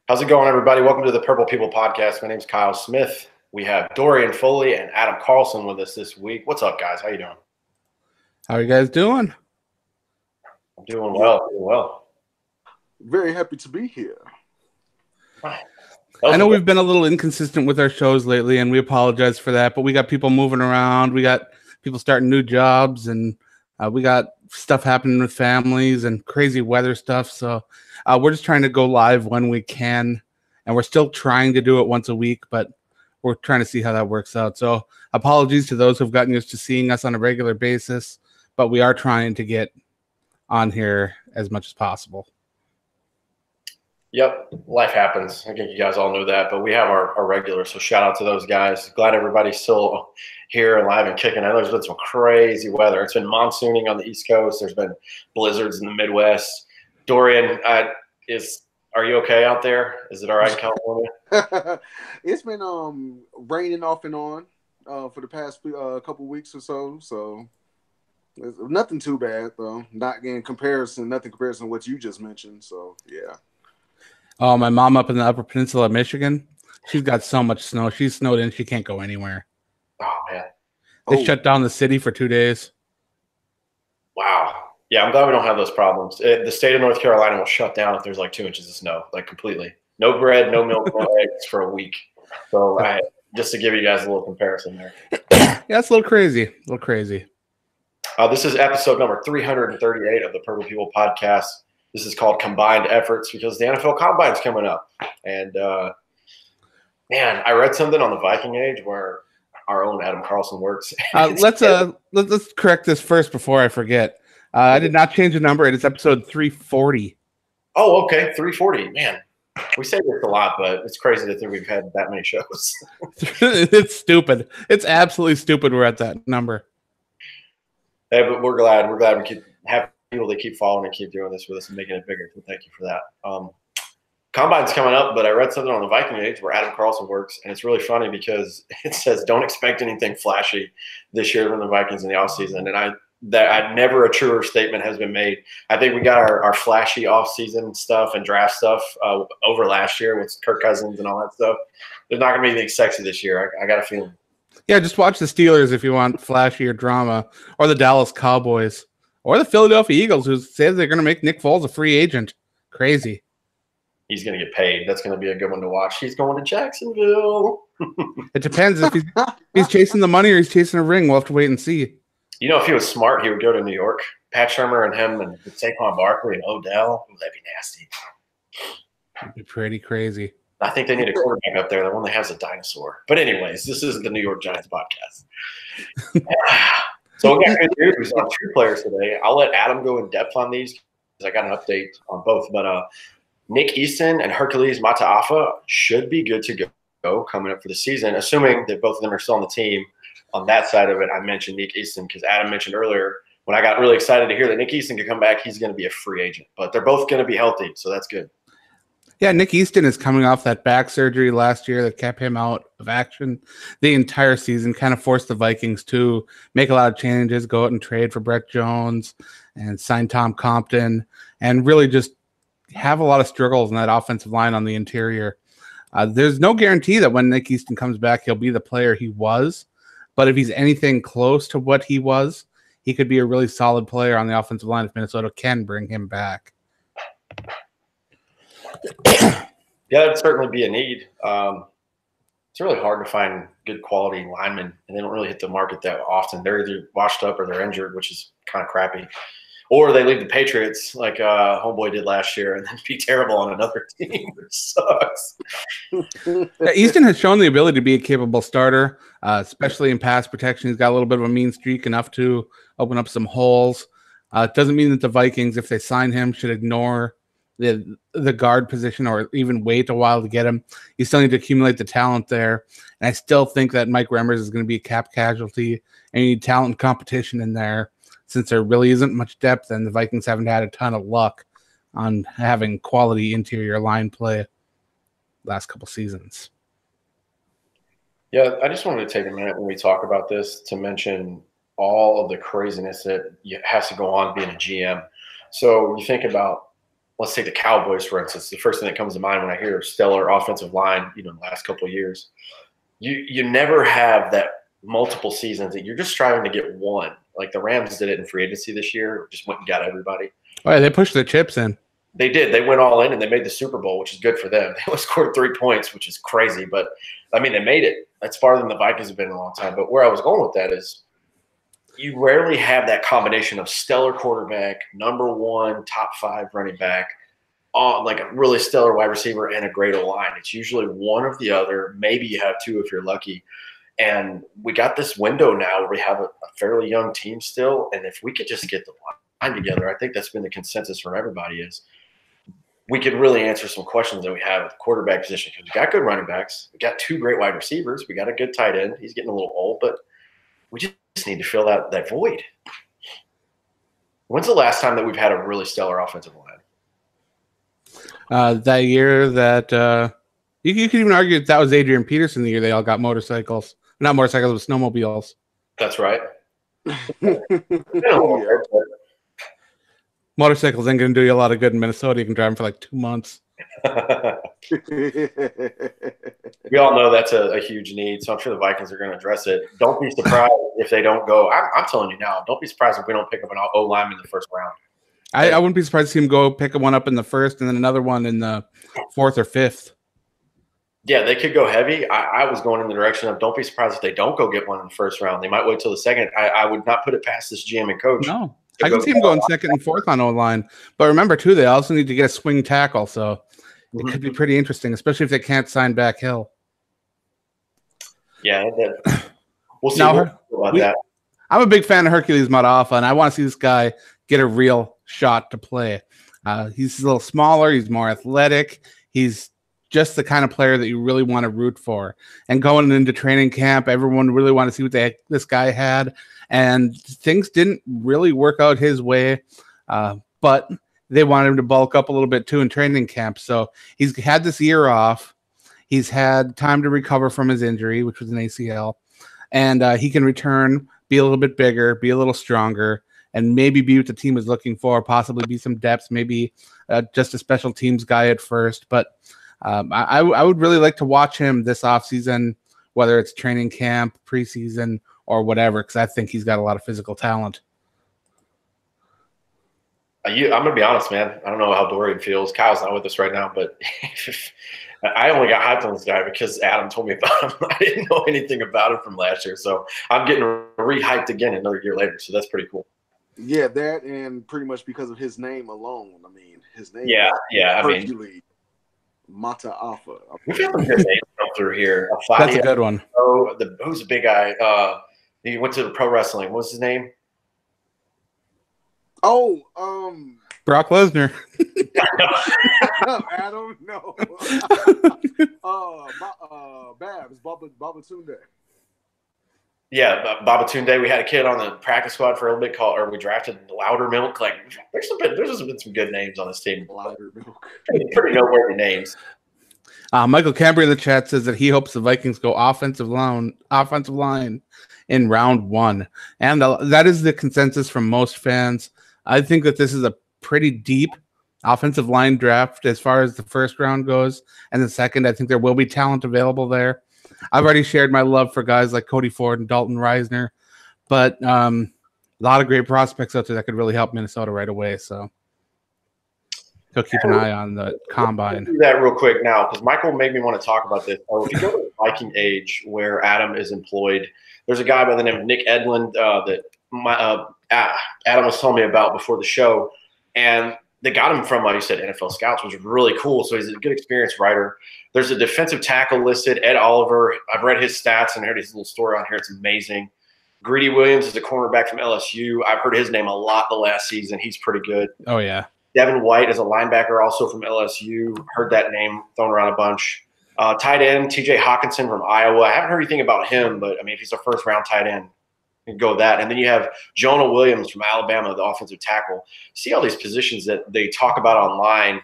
How's it going, everybody? Welcome to the Purple People Podcast. My name's Kyle Smith. We have Dorian Foley and Adam Carlson with us this week. What's up, guys? How you doing? How are you guys doing? I'm doing well. Very happy to be here. I know we've been a little inconsistent with our shows lately, and we apologize for that, but we got people moving around. We got people starting new jobs, and we got stuff happening with families and crazy weather stuff. So we're just trying to go live when we can, and we're still trying to do it once a week, but we're trying to see how that works out. So apologies to those who've gotten used to seeing us on a regular basis, but we are trying to get on here as much as possible. Yep, life happens. I think you guys all know that, but we have our regulars, so shout out to those guys. Glad everybody's still here and live and kicking. I know there's been some crazy weather. It's been monsooning on the East Coast. There's been blizzards in the Midwest. Dorian, are you okay out there? Is it all right in California? It's been raining off and on for the past couple weeks or so. So it's nothing too bad though. Nothing in comparison to what you just mentioned. So yeah. Oh, my mom up in the Upper Peninsula of Michigan, she's got so much snow. She's snowed in. She can't go anywhere. Oh, man. They shut down the city for 2 days. Wow. Yeah, I'm glad we don't have those problems. The state of North Carolina will shut down if there's like 2 inches of snow, like completely. No bread, no milk, no eggs for a week. So just to give you guys a little comparison there. Yeah, it's a little crazy. This is episode number 338 of the Purple People Podcast. This is called Combined Efforts because the NFL Combine's coming up. And, man, I read something on the Viking Age where our own Adam Carlson works. Let's correct this first before I forget. I did not change the number. It is episode 340. Oh, okay, 340. Man, we say this a lot, but it's crazy to think we've had that many shows. It's stupid. It's absolutely stupid we're at that number. Hey, but we're glad. We're glad we keep having people that keep following and keep doing this with us and making it bigger. So thank you for that. Combine's coming up, but I read something on the Viking Age where Adam Carlson works, and it's really funny because it says don't expect anything flashy this year from the Vikings in the offseason. And never a truer statement has been made. I think we got our flashy offseason stuff and draft stuff over last year with Kirk Cousins and all that stuff. There's not going to be anything sexy this year. I got a feeling. Yeah, just watch the Steelers if you want flashier drama, or the Dallas Cowboys. Or the Philadelphia Eagles, who says they're going to make Nick Foles a free agent. Crazy. He's going to get paid. That's going to be a good one to watch. He's going to Jacksonville. It depends if he's chasing the money or he's chasing a ring. We'll have to wait and see. You know, if he was smart, he would go to New York. Pat Shurmur and him and Saquon Barkley and Odell. Ooh, that'd be nasty. It'd be pretty crazy. I think they need a quarterback up there. The one that has a dinosaur. But anyways, this is the New York Giants podcast. So we got good news on 2 players today. I'll let Adam go in depth on these because I got an update on both. But Nick Easton and Hercules Mataafa should be good to go coming up for the season, assuming that both of them are still on the team. On that side of it, I mentioned Nick Easton because Adam mentioned earlier when I got really excited to hear that Nick Easton could come back, he's going to be a free agent. But they're both going to be healthy, so that's good. Yeah, Nick Easton is coming off that back surgery last year that kept him out of action the entire season, kind of forced the Vikings to make a lot of changes, go out and trade for Brett Jones and sign Tom Compton, and really just have a lot of struggles in that offensive line on the interior. There's no guarantee that when Nick Easton comes back, he'll be the player he was, but if he's anything close to what he was, he could be a really solid player on the offensive line if Minnesota can bring him back. Yeah, that'd certainly be a need. It's really hard to find good quality linemen, and they don't really hit the market that often. They're either washed up or they're injured, which is kind of crappy. Or they leave the Patriots like Homeboy did last year and then be terrible on another team, which sucks. Easton has shown the ability to be a capable starter, especially in pass protection. He's got a little bit of a mean streak, enough to open up some holes. It doesn't mean that the Vikings, if they sign him, should ignore the guard position or even wait a while to get him. You still need to accumulate the talent there. And I still think that Mike Remmers is going to be a cap casualty, and you need talent and competition in there since there really isn't much depth and the Vikings haven't had a ton of luck on having quality interior line play last couple seasons. Yeah, I just wanted to take a minute when we talk about this to mention all of the craziness that has to go on being a GM. So you think about let's take the Cowboys, for instance. The first thing that comes to mind when I hear stellar offensive line, in the last couple of years, you never have that multiple seasons that you're just striving to get one. Like the Rams did it in free agency this year, just went and got everybody. Oh, yeah, they pushed the chips in. They did. They went all in and they made the Super Bowl, which is good for them. They only scored 3 points, which is crazy. But, I mean, they made it. That's farther than the Vikings have been in a long time. But where I was going with that is you rarely have that combination of stellar quarterback, number 1, top 5 running back, like a really stellar wide receiver and a great O-line. It's usually one or the other. Maybe you have 2 if you're lucky. And we got this window now where we have a fairly young team still. And if we could just get the line together, I think that's been the consensus from everybody is we could really answer some questions that we have at the quarterback position because we got good running backs. We got 2 great wide receivers. We got a good tight end. He's getting a little old, but we just need to fill that void. When's the last time that we've had a really stellar offensive line? That year that you could even argue that was Adrian Peterson the year they all got motorcycles. Not motorcycles, but snowmobiles. That's right. Motorcycles ain't going to do you a lot of good in Minnesota. You can drive them for like 2 months. We all know that's a huge need, so I'm sure the Vikings are going to address it. Don't be surprised if they don't go. I'm telling you now, don't be surprised if we don't pick up an O-lineman in the first round. I wouldn't be surprised to see him go pick one up in the first and then another one in the 4th or 5th. Yeah, they could go heavy. I was going in the direction of don't be surprised if they don't go get one in the first round. They might wait till the second. I would not put it past this GM and coach. No, I can see him going 2nd and 4th on O-line. But remember, too, they also need to get a swing tackle. So it could be pretty interesting, especially if they can't sign back Hill. Yeah, we'll see about that. I'm a big fan of Hercules Matafa, and I want to see this guy get a real shot to play. He's a little smaller. He's more athletic. He's just the kind of player that you really want to root for. And going into training camp, everyone really wanted to see what this guy had. And things didn't really work out his way, but they wanted him to bulk up a little bit too in training camp. So he's had this year off. He's had time to recover from his injury, which was an ACL. And he can return, be a little bit bigger, be a little stronger, and maybe be what the team is looking for, possibly be some depth, maybe just a special teams guy at first. But I would really like to watch him this offseason, whether it's training camp, preseason, or whatever, because I think he's got a lot of physical talent. I'm going to be honest, man. I don't know how Dorian feels. Kyle's not with us right now, but I only got hyped on this guy because Adam told me about him. I didn't know anything about him from last year, so I'm getting re-hyped again another year later, so that's pretty cool. Yeah, that and pretty much because of his name alone. I mean, his name is Hercules Matafa. We've had some good names come through here. That's a good one. Who's the big guy? He went to the pro wrestling. What's his name? Oh, Brock Lesnar. Adam, no. Babs, Baba Tunde. Yeah, Baba Tunde. We had a kid on the practice squad for a little bit or we drafted Loudermilk. Like, there's been some good names on this team. Loudermilk. Pretty noteworthy names. Michael Cambry in the chat says that he hopes the Vikings go offensive line in round 1. And that is the consensus from most fans. I think that this is a pretty deep offensive line draft as far as the first round goes. And the second, I think there will be talent available there. I've already shared my love for guys like Cody Ford and Dalton Reisner, but a lot of great prospects out there that could really help Minnesota right away. So go keep an eye on the combine. Do that real quick now because Michael made me want to talk about this. So if you go to the Viking age where Adam is employed, there's a guy by the name of Nick Edlund that Adam was telling me about before the show, and they got him from, like you said, NFL Scouts, which is really cool. So he's a good experienced writer. There's a defensive tackle listed, Ed Oliver. I've read his stats and heard his little story on here. It's amazing. Greedy Williams is a cornerback from LSU. I've heard his name a lot the last season. He's pretty good. Oh, yeah. Devin White is a linebacker also from LSU. Heard that name thrown around a bunch. Tight end, TJ Hawkinson from Iowa. I haven't heard anything about him, but, I mean, if he's a first-round tight end, you can go with that. And then you have Jonah Williams from Alabama, the offensive tackle. See all these positions that they talk about online,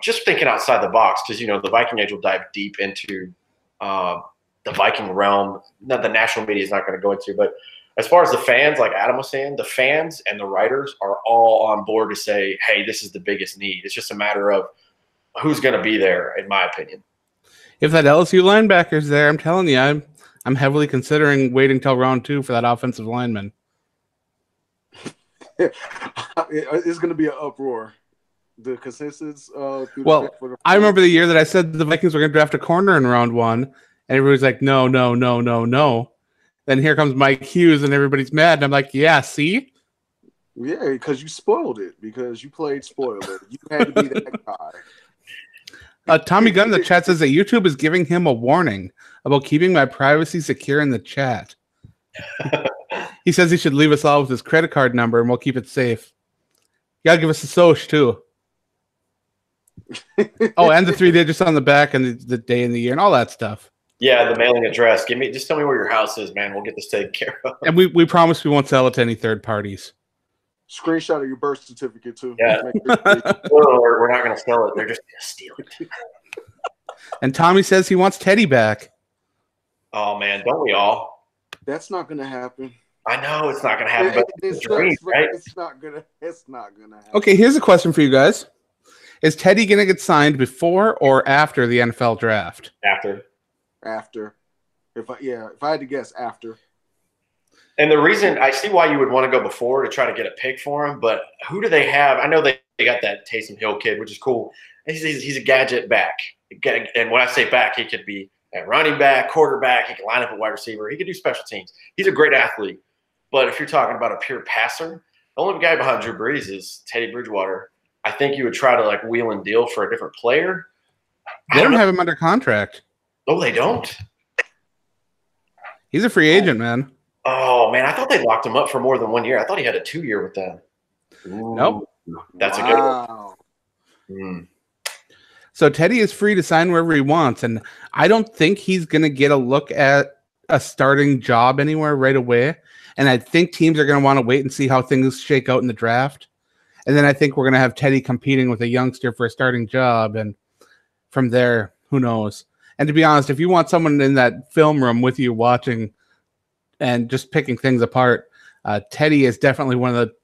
just thinking outside the box because, you know, the Viking Age will dive deep into the Viking realm. Not the national media is not going to go into, but as far as the fans, like Adam was saying, the fans and the writers are all on board to say, hey, this is the biggest need. It's just a matter of who's going to be there, in my opinion. If that LSU linebacker's there, I'm telling you, I'm heavily considering waiting till round 2 for that offensive lineman. It's going to be an uproar. The consensus. I remember the year that I said the Vikings were going to draft a corner in round 1, and everybody's like, no, no, no, no, no. Then here comes Mike Hughes, and everybody's mad. And I'm like, yeah, see? Yeah, because you spoiled it. Because you played spoiler. You had to be that guy. Tommy Gunn in the chat says that YouTube is giving him a warning about keeping my privacy secure in the chat. He says he should leave us all with his credit card number, and we'll keep it safe. You gotta give us a soch, too. Oh, and the 3 digits on the back and the day and the year and all that stuff. Yeah, the mailing address. Just tell me where your house is, man. We'll get this taken care of. And we promise we won't sell it to any third parties. Screenshot of your birth certificate too. Yeah. We're not going to sell it. They're just going to steal it. And Tommy says he wants Teddy back. Oh man, don't we all? That's not going to happen. I know it's not going to happen, but it's right? It's not going to happen. Okay, here's a question for you guys. Is Teddy going to get signed before or after the NFL draft? After. If I had to guess, after. And the reason I see why you would want to go before to try to get a pick for him, but who do they have? I know they got that Taysom Hill kid, which is cool. He's a gadget back. And when I say back, he could be at running back, quarterback. He can line up a wide receiver. He could do special teams. He's a great athlete. But if you're talking about a pure passer, the only guy behind Drew Brees is Teddy Bridgewater. I think you would try to like wheel and deal for a different player. They don't have him under contract. Oh, they don't? He's a free agent, man. Oh, man. I thought they locked him up for more than 1 year. I thought he had a 2-year with them. Nope. That's a good one. So Teddy is free to sign wherever he wants, and I don't think he's going to get a look at a starting job anywhere right away. And I think teams are going to want to wait and see how things shake out in the draft. And then I think we're going to have Teddy competing with a youngster for a starting job. And from there, who knows? And to be honest, if you want someone in that film room with you watching and just picking things apart, Teddy is definitely one of the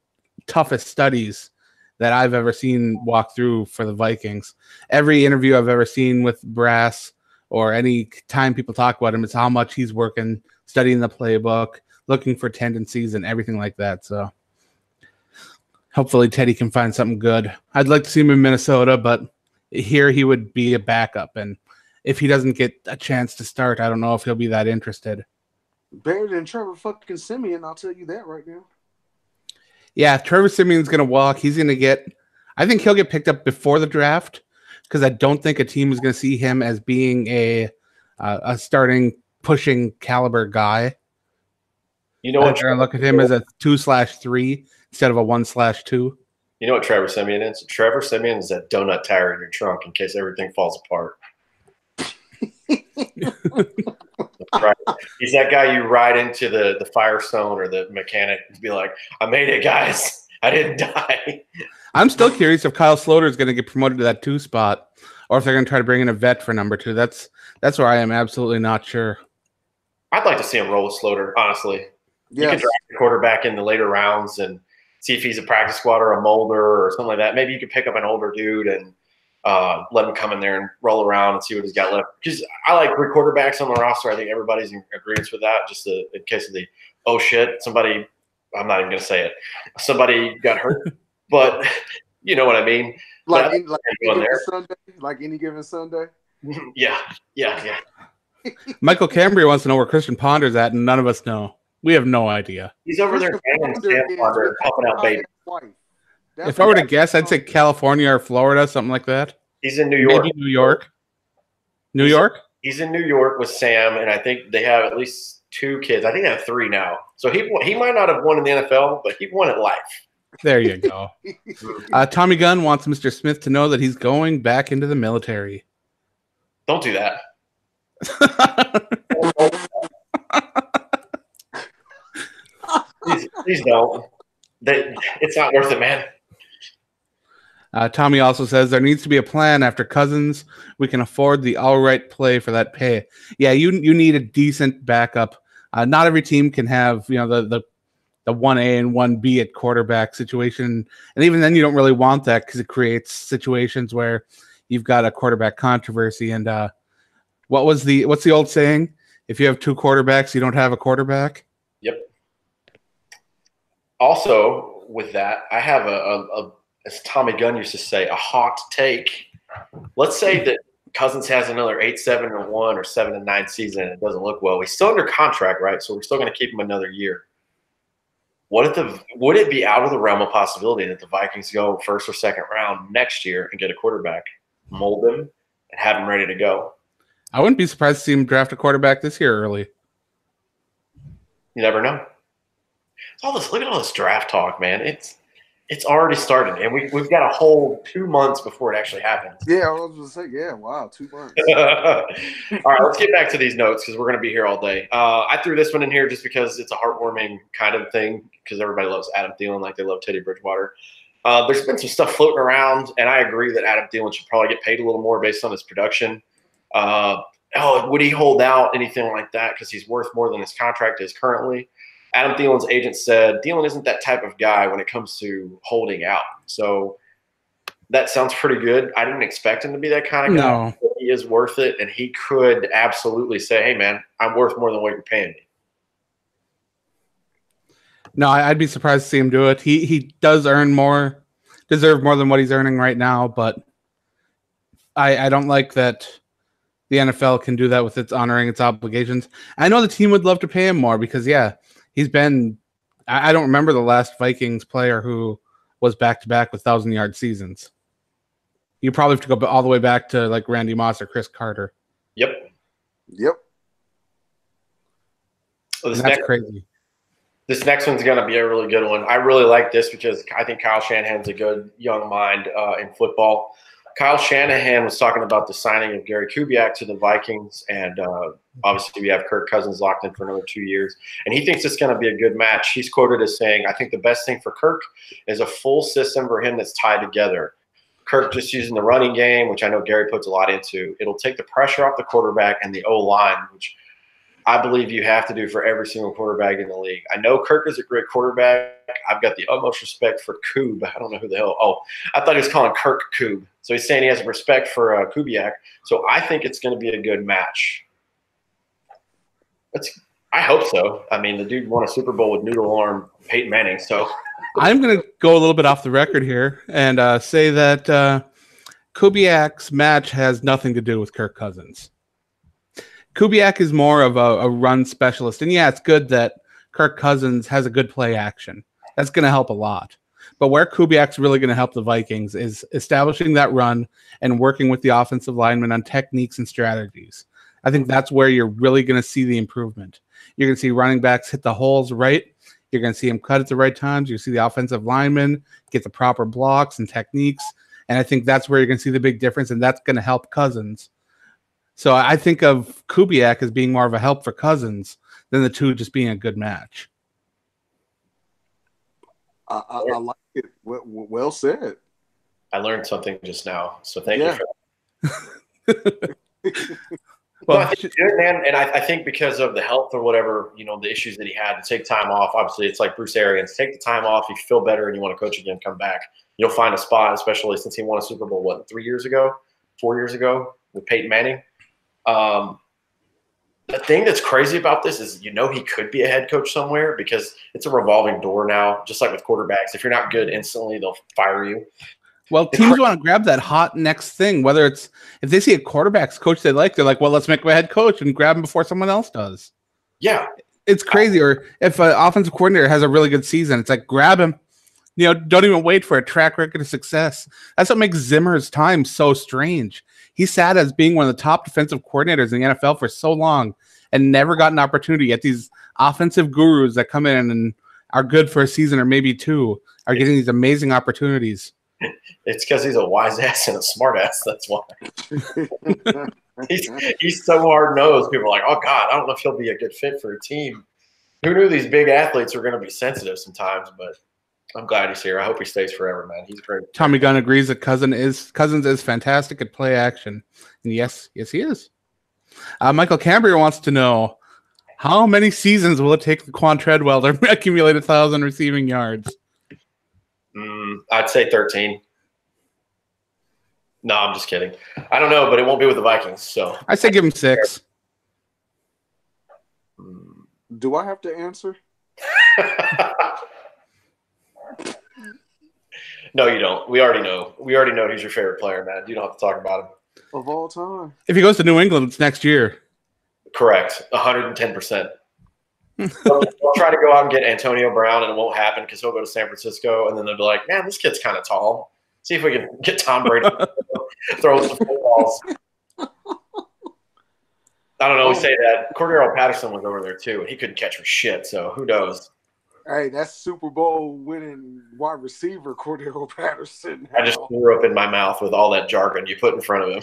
toughest studies that I've ever seen walk through for the Vikings. Every interview I've ever seen with Brass or any time people talk about him, it's how much he's working, studying the playbook, looking for tendencies and everything like that. So hopefully Teddy can find something good. I'd like to see him in Minnesota, but here he would be a backup. And if he doesn't get a chance to start, I don't know if he'll be that interested. Better than Trevor fucking Siemian, I'll tell you that right now. Yeah, Trevor Siemian's going to walk. He's going to get – I think he'll get picked up before the draft because I don't think a team is going to see him as being a starting, pushing caliber guy. You know what? They're going to look at him as a 2/3 instead of a 1/2. You know what Trevor Siemian is? Trevor Siemian is that donut tire in your trunk in case everything falls apart. Right. He's that guy you ride into the Firestone or the mechanic and be like, I made it, guys. I didn't die. I'm still curious if Kyle Sloter is going to get promoted to that 2 spot or if they're going to try to bring in a vet for number 2. That's where I am absolutely not sure. I'd like to see him roll with Sloter, honestly. Yes. You can draft the quarterback in the later rounds and see if he's a practice squad or a molder or something like that. Maybe you could pick up an older dude and let him come in there and roll around and see what he's got left. Because I like three quarterbacks on the roster. I think everybody's in agreement with that. Just in case of the somebody. I'm not even going to say it. Somebody got hurt, but you know what I mean. Like any given Sunday. Yeah. Michael Cambria wants to know where Christian Ponder's at, and none of us know. We have no idea. He's over there helping out baby. If I were to guess, I'd say California or Florida, something like that. He's in New York. Maybe New York. New York? He's in New York with Sam, and I think they have at least 2 kids. I think they have 3 now. So he might not have won in the NFL, but he won at life. There you go. Tommy Gunn wants Mr. Smith to know that he's going back into the military. Don't do that. Please don't. It's not worth it, man. Tommy also says there needs to be a plan after Cousins. We can afford the all right play for that pay. Yeah, you need a decent backup Not every team can have, the 1A and 1B at quarterback situation. And even then you don't really want that because it creates situations where you've got a quarterback controversy. And what's the old saying? If you have two quarterbacks, you don't have a quarterback. Yep. Also, with that, I have as Tommy Gunn used to say, a hot take. Let's say that Cousins has another 8-7-1 or 7-9 season and it doesn't look well. He's still under contract, right? So we're still going to keep him another year. Would it be out of the realm of possibility that the Vikings go first or second round next year and get a quarterback, mold him, and have him ready to go? I wouldn't be surprised to see him draft a quarterback this year early. You never know. Look at all this draft talk, man. It's already started, and we've got a whole 2 months before it actually happens. Yeah, I was going to say, yeah, wow, 2 months. All right, let's get back to these notes because we're going to be here all day. I threw this one in here just because it's a heartwarming kind of thing because everybody loves Adam Thielen like they love Teddy Bridgewater. There's been some stuff floating around, and I agree that Adam Thielen should probably get paid a little more based on his production. Would he hold out, anything like that, because he's worth more than his contract is currently? Adam Thielen's agent said Thielen isn't that type of guy when it comes to holding out. So that sounds pretty good. I didn't expect him to be that kind of guy. No. But he is worth it, and he could absolutely say, hey, man, I'm worth more than what you're paying me. No, I'd be surprised to see him do it. He does deserve more than what he's earning right now, but I don't like that the NFL can do that with its honoring its obligations. I know the team would love to pay him more because, he's been – I don't remember the last Vikings player who was back-to-back with 1,000-yard seasons. You probably have to go all the way back to, like, Randy Moss or Chris Carter. Yep. Well, that's crazy. This next one's going to be a really good one. I really like this because I think Kyle Shanahan's a good young mind in football. Kyle Shanahan was talking about the signing of Gary Kubiak to the Vikings, and obviously we have Kirk Cousins locked in for another 2 years, and he thinks it's going to be a good match. He's quoted as saying, I think the best thing for Kirk is a full system for him that's tied together. Kirk just using the running game, which I know Gary puts a lot into. It'll take the pressure off the quarterback and the O-line, which I believe you have to do for every single quarterback in the league. I know Kirk is a great quarterback. I've got the utmost respect for Koob. I don't know who the hell. Oh, I thought he was calling Kirk Koob. So he's saying he has respect for Kubiak. So I think it's going to be a good match. I hope so. I mean, the dude won a Super Bowl with noodle arm Peyton Manning. So I'm going to go a little bit off the record here and say that Kubiak's match has nothing to do with Kirk Cousins. Kubiak is more of a run specialist. And, it's good that Kirk Cousins has a good play action. That's going to help a lot. But where Kubiak's really going to help the Vikings is establishing that run and working with the offensive linemen on techniques and strategies. I think that's where you're really going to see the improvement. You're going to see running backs hit the holes right. You're going to see them cut at the right times. You'll see the offensive linemen get the proper blocks and techniques. And I think that's where you're going to see the big difference, and that's going to help Cousins. So I think of Kubiak as being more of a help for Cousins than the two just being a good match. I like it. Well said. I learned something just now, so thank you for that. Well, I think it's good, man. And I think because of the health or whatever, the issues that he had to take time off, obviously it's like Bruce Arians. Take the time off, you feel better, and you want to coach again, come back. You'll find a spot, especially since he won a Super Bowl, 4 years ago with Peyton Manning. The thing that's crazy about this is, he could be a head coach somewhere because it's a revolving door now, just like with quarterbacks. If you're not good instantly, they'll fire you. Well, teams want to grab that hot next thing, whether it's if they see a quarterback's coach they're like, well, let's make him a head coach and grab him before someone else does. Yeah. It's crazy. Or if an offensive coordinator has a really good season, it's like, grab him. Don't even wait for a track record of success. That's what makes Zimmer's time so strange. He sat as being one of the top defensive coordinators in the NFL for so long and never got an opportunity. Yet these offensive gurus that come in and are good for a season or maybe two are getting these amazing opportunities. It's because he's a wise ass and a smart ass. That's why. he's so hard-nosed. People are like, oh, God, I don't know if he'll be a good fit for a team. Who knew these big athletes were going to be sensitive sometimes, but I'm glad he's here. I hope he stays forever, man. He's great. Tommy Gunn agrees that Cousins is fantastic at play action. And yes, he is. Michael Cambrier wants to know, How many seasons will it take Laquan Treadwell to accumulate 1,000 receiving yards? I'd say 13. No, I'm just kidding. I don't know, but it won't be with the Vikings. So I say give him 6. Do I have to answer? No, you don't. We already know. We already know he's your favorite player, man. You don't have to talk about him. Of all time. If he goes to New England, it's next year. Correct. 110%. They'll try to go out and get Antonio Brown, and it won't happen because he'll go to San Francisco, and then they'll be like, man, this kid's kind of tall. See if we can get Tom Brady throw some footballs. I don't know. We say that. Cordero Patterson was over there, too, and he couldn't catch for shit, so who knows? Hey, that's Super Bowl winning wide receiver Cordero Patterson. I just threw up in my mouth with all that jargon you put in front of him.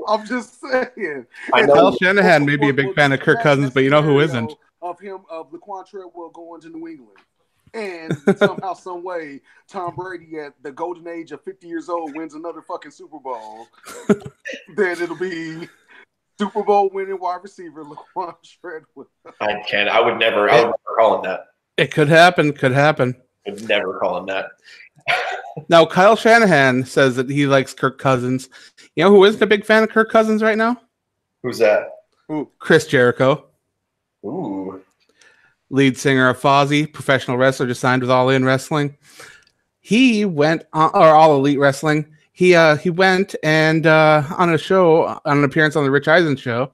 I'm just saying. Kyle Shanahan may be a big fan of Kirk Cousins, but you know who isn't? Of Laquan Treadwell going to New England. And somehow, some way, Tom Brady at the golden age of 50 years old wins another fucking Super Bowl. Then it'll be Super Bowl winning wide receiver Laquan Treadwell. I would never call him that. It could happen. Could happen. I'd never call him that. Now, Kyle Shanahan says that he likes Kirk Cousins. You know who isn't a big fan of Kirk Cousins right now? Who's that? Chris Jericho. Ooh. Lead singer of Fozzy, professional wrestler, just signed with All In Wrestling. He went on, or All Elite Wrestling. He went and on a show, on an appearance on the Rich Eisen show,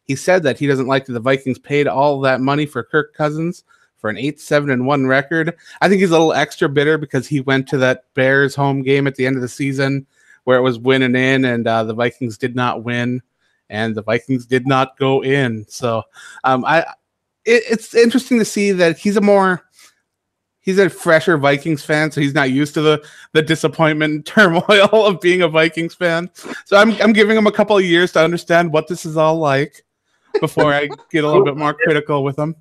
he said that he doesn't like that the Vikings paid all that money for Kirk Cousins for an 8-7-1 record. I think he's a little extra bitter because he went to that Bears home game at the end of the season where it was winning in, and the Vikings did not win, and the Vikings did not go in. So it's interesting to see that he's a fresher Vikings fan, so he's not used to the disappointment and turmoil of being a Vikings fan. So I'm giving him a couple of years to understand what this is all like before I get a little bit more critical with him.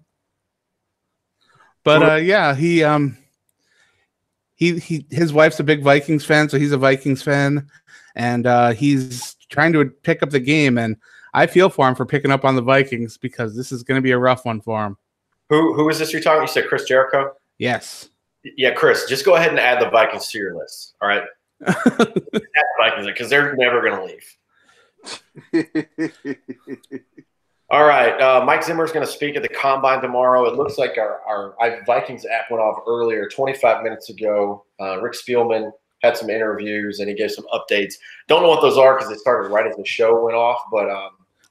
But yeah, his wife's a big Vikings fan, so he's a Vikings fan, and he's trying to pick up the game. And I feel for him for picking up on the Vikings because this is going to be a rough one for him. Who is this you're talking? You said Chris Jericho? Yes. Yeah, Chris, just go ahead and add the Vikings to your list. All right, add the Vikings because they're never going to leave. All right, Mike Zimmer is going to speak at the Combine tomorrow. It looks like our Vikings app went off earlier, 25 minutes ago. Rick Spielman had some interviews, and he gave some updates. Don't know what those are because they started right as the show went off. But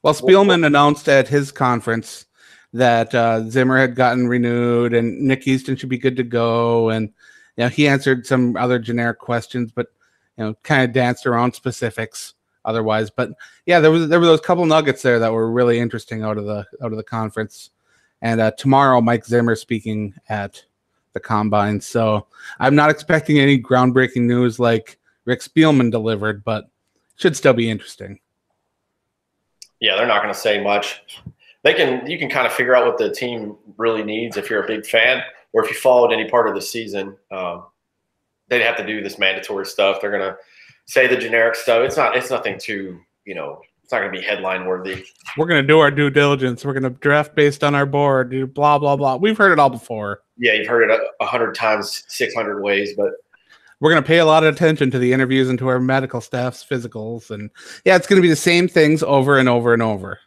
well, Spielman announced at his conference that Zimmer had gotten renewed, and Nick Easton should be good to go. And he answered some other generic questions, but kind of danced around specifics. Otherwise, but yeah, there were those couple nuggets there that were really interesting out of the conference. And tomorrow, Mike Zimmer speaking at the Combine. So I'm not expecting any groundbreaking news like Rick Spielman delivered, but should still be interesting. Yeah, they're not going to say much. You can kind of figure out what the team really needs if you're a big fan, or if you followed any part of the season. They'd have to do this mandatory stuff. They're going to say the generic stuff. It's nothing too, it's not going to be headline worthy. We're going to do our due diligence. We're going to draft based on our board, do blah, blah, blah. We've heard it all before. Yeah, you've heard it 100 times, 600 ways, but we're going to pay a lot of attention to the interviews and to our medical staff's physicals. And yeah, it's going to be the same things over and over and over.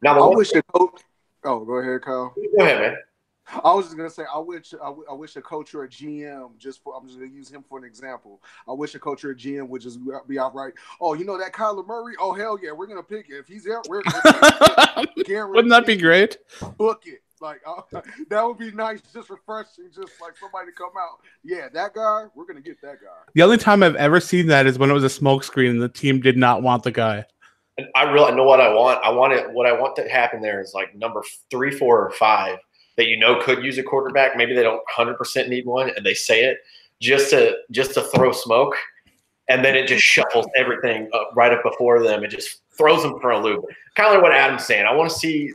Now, I wish a coach. Oh, go ahead, Kyle. Go ahead, man. I was just gonna say, I wish a coach or a GM I'm just gonna use him for an example. I wish a coach or a GM would just be outright. Oh, that Kyler Murray? Oh, hell yeah, we're gonna pick it if he's there. We're wouldn't that be great? Book it. Like that would be nice, just refreshing, just like somebody to come out. Yeah, that guy, we're gonna get that guy. The only time I've ever seen that is when it was a smokescreen and the team did not want the guy. And I really know what I want. What I want to happen there is like number 3, 4, or 5 that could use a quarterback. Maybe they don't 100% need one, and they say it just to throw smoke, and then it just shuffles everything up right up before them. It just throws them for a loop. Kind of like what Adam's saying. I want to see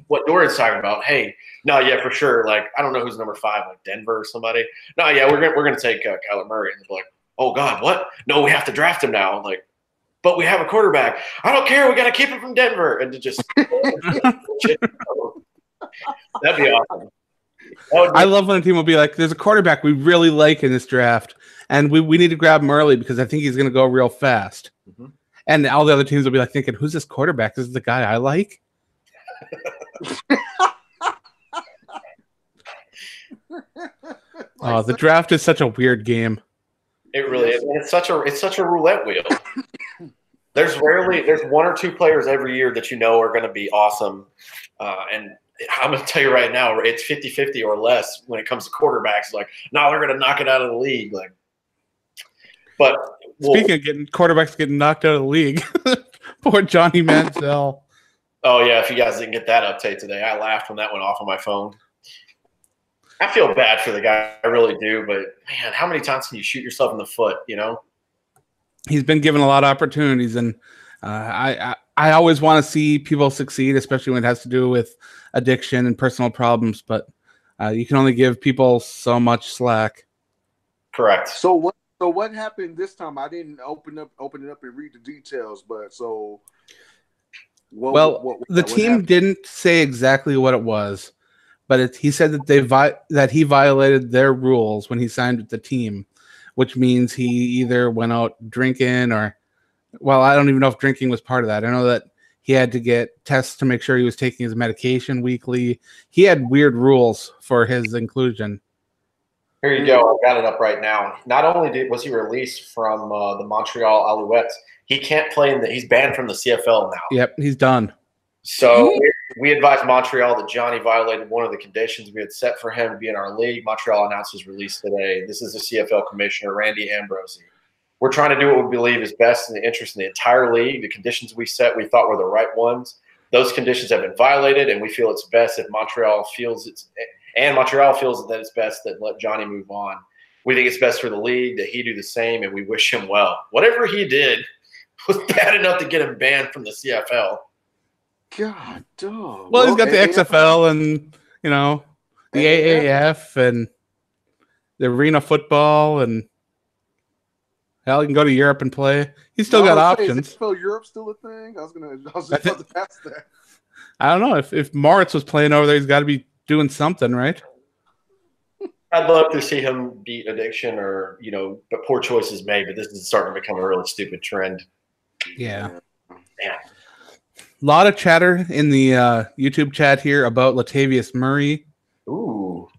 what Dorian's talking about. Hey, no, yeah, for sure. Like I don't know who's number 5, like Denver or somebody. No, yeah, we're gonna take Kyler Murray, and they're like, oh God, what? No, we have to draft him now. I'm like, but we have a quarterback. I don't care. We got to keep him from Denver, and to just. That'd be awesome. I love when a team will be like, there's a quarterback we really like in this draft, and we need to grab him early because I think he's going to go real fast. Mm-hmm. And all the other teams will be like thinking, who's this quarterback? This is the guy I like. Oh, the draft is such a weird game. It really is. It's such a roulette wheel. There's one or two players every year that you know are going to be awesome. And I'm going to tell you right now, it's 50-50 or less when it comes to quarterbacks. Like, no, they're going to knock it out of the league. Like, but speaking of quarterbacks getting knocked out of the league, poor Johnny Manziel. Oh yeah, if you guys didn't get that update today, I laughed when that went off on my phone. I feel bad for the guy, I really do. But man, how many times can you shoot yourself in the foot? You know, he's been given a lot of opportunities, and I always want to see people succeed, especially when it has to do with addiction and personal problems. But you can only give people so much slack. Correct. So what happened this time? I didn't open it up and read the details, but so. The team didn't say exactly what it was, but he said that he violated their rules when he signed with the team, which means he either went out drinking or, well, I don't even know if drinking was part of that. I know that he had to get tests to make sure he was taking his medication weekly. He had weird rules for his inclusion. Here you go. I got it up right now. Not only was he released from the Montreal Alouettes, he can't play he's banned from the CFL now. Yep, he's done. So we advised Montreal that Johnny violated one of the conditions we had set for him to be in our league. Montreal announced his release today. This is the CFL commissioner, Randy Ambrosie. We're trying to do what we believe is best in the interest of the entire league. The conditions we set we thought were the right ones. Those conditions have been violated, and we feel it's best if Montreal feels that it's best that let Johnny move on. We think it's best for the league that he do the same, and we wish him well. Whatever he did was bad enough to get him banned from the CFL. God, dog. Well, he's got the XFL and, you know, the AAF and the arena football, and hell, he can go to Europe and play. He's still got options. Is XFL Europe still a thing? I was just about to pass that. I don't know. If Moritz was playing over there, he's got to be doing something, right? I'd love to see him beat addiction or, you know, but poor choices made, but this is starting to become a really stupid trend. Yeah. Yeah. A lot of chatter in the YouTube chat here about Latavius Murray. Ooh.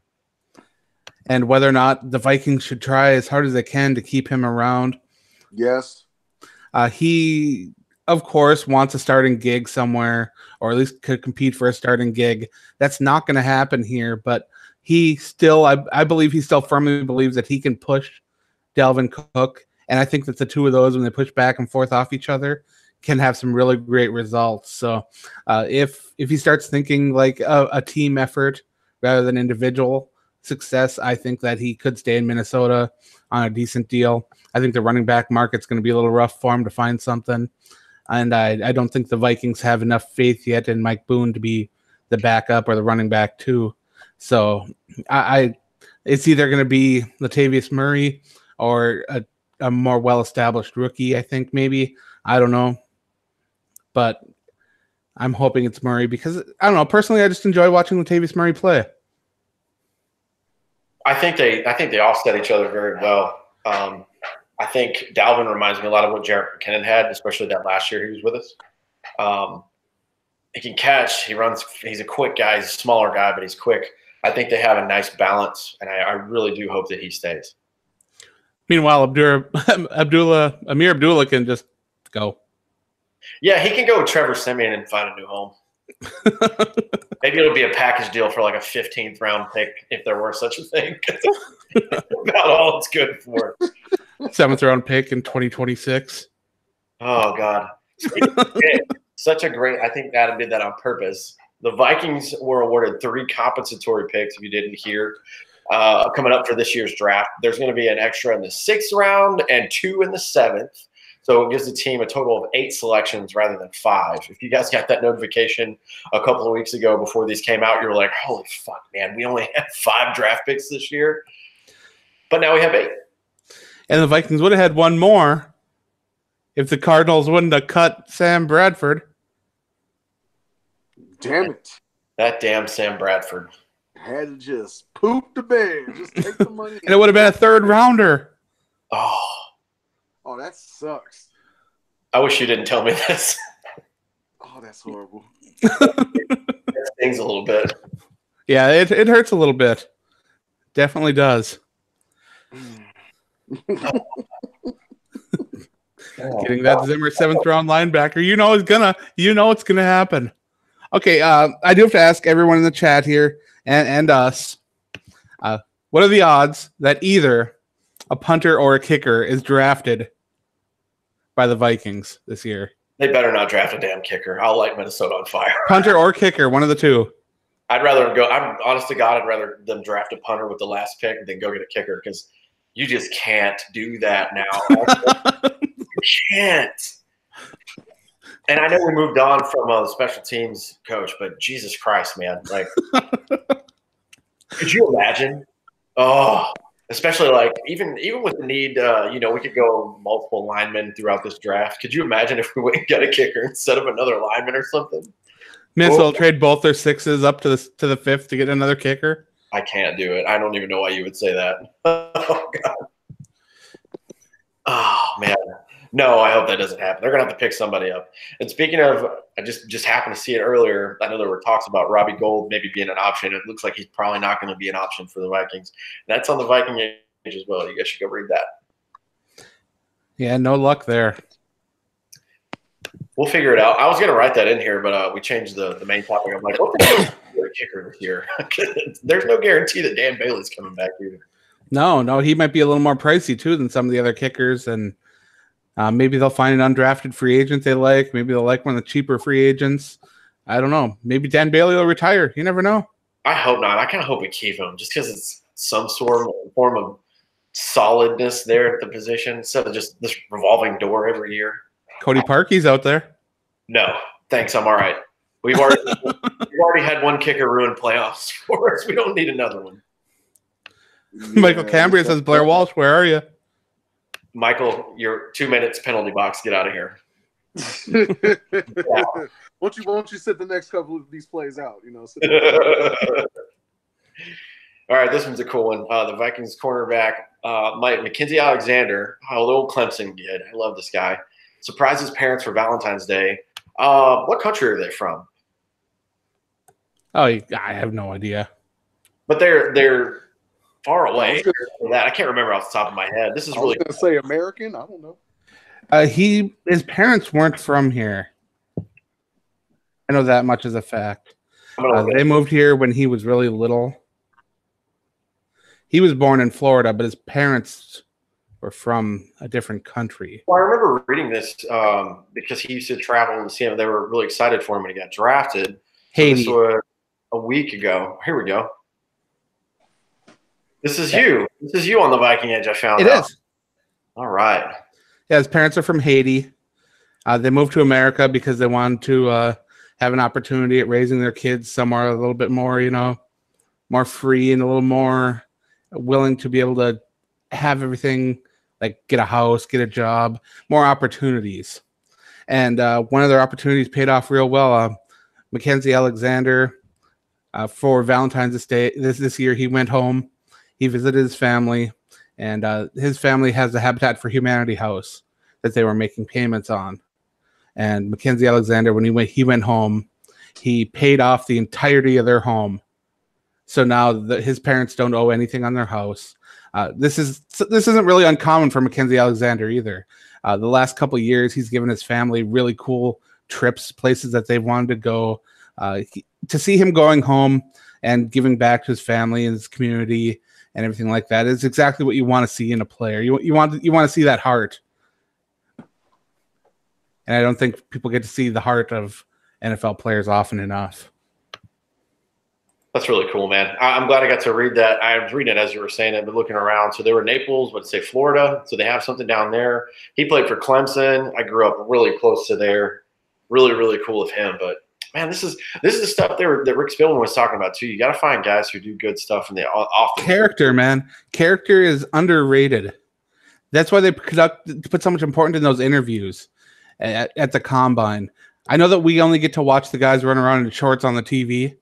And whether or not the Vikings should try as hard as they can to keep him around. Yes. He, of course, wants a starting gig somewhere, or at least could compete for a starting gig. That's not going to happen here, but he still, I believe he still firmly believes that he can push Dalvin Cook. And I think that the two of those, when they push back and forth off each other, can have some really great results. So if he starts thinking like a team effort rather than individual success, I think that he could stay in Minnesota on a decent deal. I think the running back market's going to be a little rough for him to find something. And I don't think the Vikings have enough faith yet in Mike Boone to be the backup or the running back too. So it's either going to be Latavius Murray or a more well-established rookie, I think maybe. I don't know. But I'm hoping it's Murray because, I don't know, personally, I just enjoy watching Latavius Murray play. I think they offset each other very well. I think Dalvin reminds me a lot of what Jarrett McKinnon had, especially that last year he was with us. He can catch. He runs. He's a quick guy. He's a smaller guy, but he's quick. I think they have a nice balance, and I really do hope that he stays. Meanwhile, Amir Abdullah can just go. Yeah, he can go with Trevor Siemian and find a new home. Maybe it'll be a package deal for like a 15th round pick if there were such a thing. About all it's good for. 7th round pick in 2026. Oh God. Such a great, I think Adam did that on purpose. The Vikings were awarded 3 compensatory picks, if you didn't hear, coming up for this year's draft. There's going to be an extra in the 6th round and 2 in the 7th. So it gives the team a total of 8 selections rather than 5. If you guys got that notification a couple of weeks ago before these came out, you're like, holy fuck, man, we only have 5 draft picks this year. But now we have 8. And the Vikings would have had 1 more if the Cardinals wouldn't have cut Sam Bradford. Damn it. That damn Sam Bradford. Had to just poop the bed. Just take the money. And it would have been a third rounder. Oh, that sucks. I wish you didn't tell me this. Oh, that's horrible. It stings a little bit. Yeah, it hurts a little bit. Definitely does. Getting that Zimmer 7th round linebacker, it's gonna happen. Okay, I do have to ask everyone in the chat here and us, what are the odds that either a punter or a kicker is drafted by the Vikings this year? They better not draft a damn kicker. I'll light Minnesota on fire. Punter or kicker, one of the two. I'd rather go. I'm honest to God, I'd rather them draft a punter with the last pick than go get a kicker because you just can't do that now. You can't. And I know we moved on from the special teams coach, but Jesus Christ, man! Like, could you imagine? Oh, especially like even with the need, we could go multiple linemen throughout this draft. Could you imagine if we went and got a kicker instead of another lineman or something? Minnesota will trade both their 6s up to the 5th to get another kicker. I can't do it. I don't even know why you would say that. Oh God. Oh man. No, I hope that doesn't happen. They're gonna have to pick somebody up. And speaking of, I just happened to see it earlier. I know there were talks about Robbie Gould maybe being an option. It looks like he's probably not going to be an option for the Vikings. That's on the Viking page as well. You guys should go read that. Yeah, no luck there. We'll figure it out. I was going to write that in here, but we changed the main topic. I'm like, what the hell is a kicker here? There's no guarantee that Dan Bailey's coming back either. No, he might be a little more pricey too than some of the other kickers, and maybe they'll find an undrafted free agent they like. Maybe they'll like one of the cheaper free agents. I don't know. Maybe Dan Bailey will retire. You never know. I hope not. I kind of hope we keep him just because it's some form of solidness there at the position instead of just this revolving door every year. Cody Parkey's out there. No, thanks. I'm all right. We've already had one kicker ruin playoffs for us. We don't need another one. Michael Cambria says, Blair Walsh, where are you? Michael, your 2 minutes penalty box. Get out of here. Yeah. Won't you sit the next couple of these plays out? All right, this one's a cool one. The Vikings cornerback, Mackenzie Alexander, a little Clemson kid. I love this guy. Surprised his parents for Valentine's Day. What country are they from? Oh, I have no idea. But they're far away. I can't remember off the top of my head. This is really. I was going to say American. I don't know. His parents weren't from here. I know that much as a fact. They moved here when he was really little. He was born in Florida, but his parents were from a different country. Well, I remember reading this because he used to travel and see him. They were really excited for him when he got drafted. Haiti. So this was a week ago. Here we go. This is you. This is you on the Viking Edge. I found it out. Is. All right. Yeah, his parents are from Haiti. They moved to America because they wanted to have an opportunity at raising their kids somewhere a little bit more, more free and a little more willing to be able to have everything, like get a house, get a job, more opportunities. And one of their opportunities paid off real well. Mackenzie Alexander, for Valentine's Day this year, he went home. He visited his family, and his family has the Habitat for Humanity house that they were making payments on. And Mackenzie Alexander, when he went home, he paid off the entirety of their home. So now his parents don't owe anything on their house. This isn't really uncommon for Mackenzie Alexander either. The last couple of years, he's given his family really cool trips, places that they wanted to go. To see him going home and giving back to his family and his community and everything like that is exactly what you want to see in a player. You want to see that heart. And I don't think people get to see the heart of NFL players often enough. That's really cool, man. I'm glad I got to read that. I was reading it as you were saying it, but looking around. So they were Naples, but say Florida. So they have something down there. He played for Clemson. I grew up really close to there. Really, really cool of him. But man, this is the stuff that Rick Spielman was talking about too. You got to find guys who do good stuff in the off the character, man. Character is underrated. That's why they put so much importance in those interviews at the combine. I know that we only get to watch the guys run around in shorts on the TV,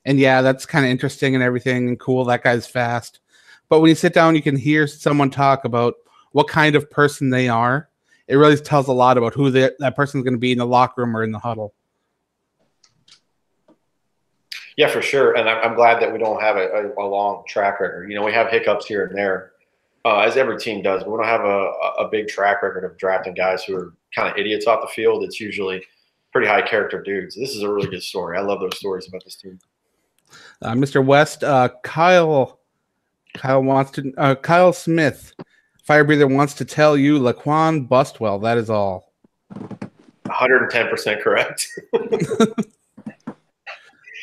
And yeah, that's kind of interesting and everything and cool. That guy's fast. But when you sit down, you can hear someone talk about what kind of person they are. It really tells a lot about who that person's going to be in the locker room or in the huddle. Yeah, for sure. And I'm glad that we don't have a long track record. We have hiccups here and there, as every team does. But we don't have a big track record of drafting guys who are kind of idiots off the field. It's usually pretty high character dudes. This is a really good story. I love those stories about this team. Mr. West, Kyle Smith, Fire Breather, wants to tell you Laquan Bustwell. That is all. 110% correct.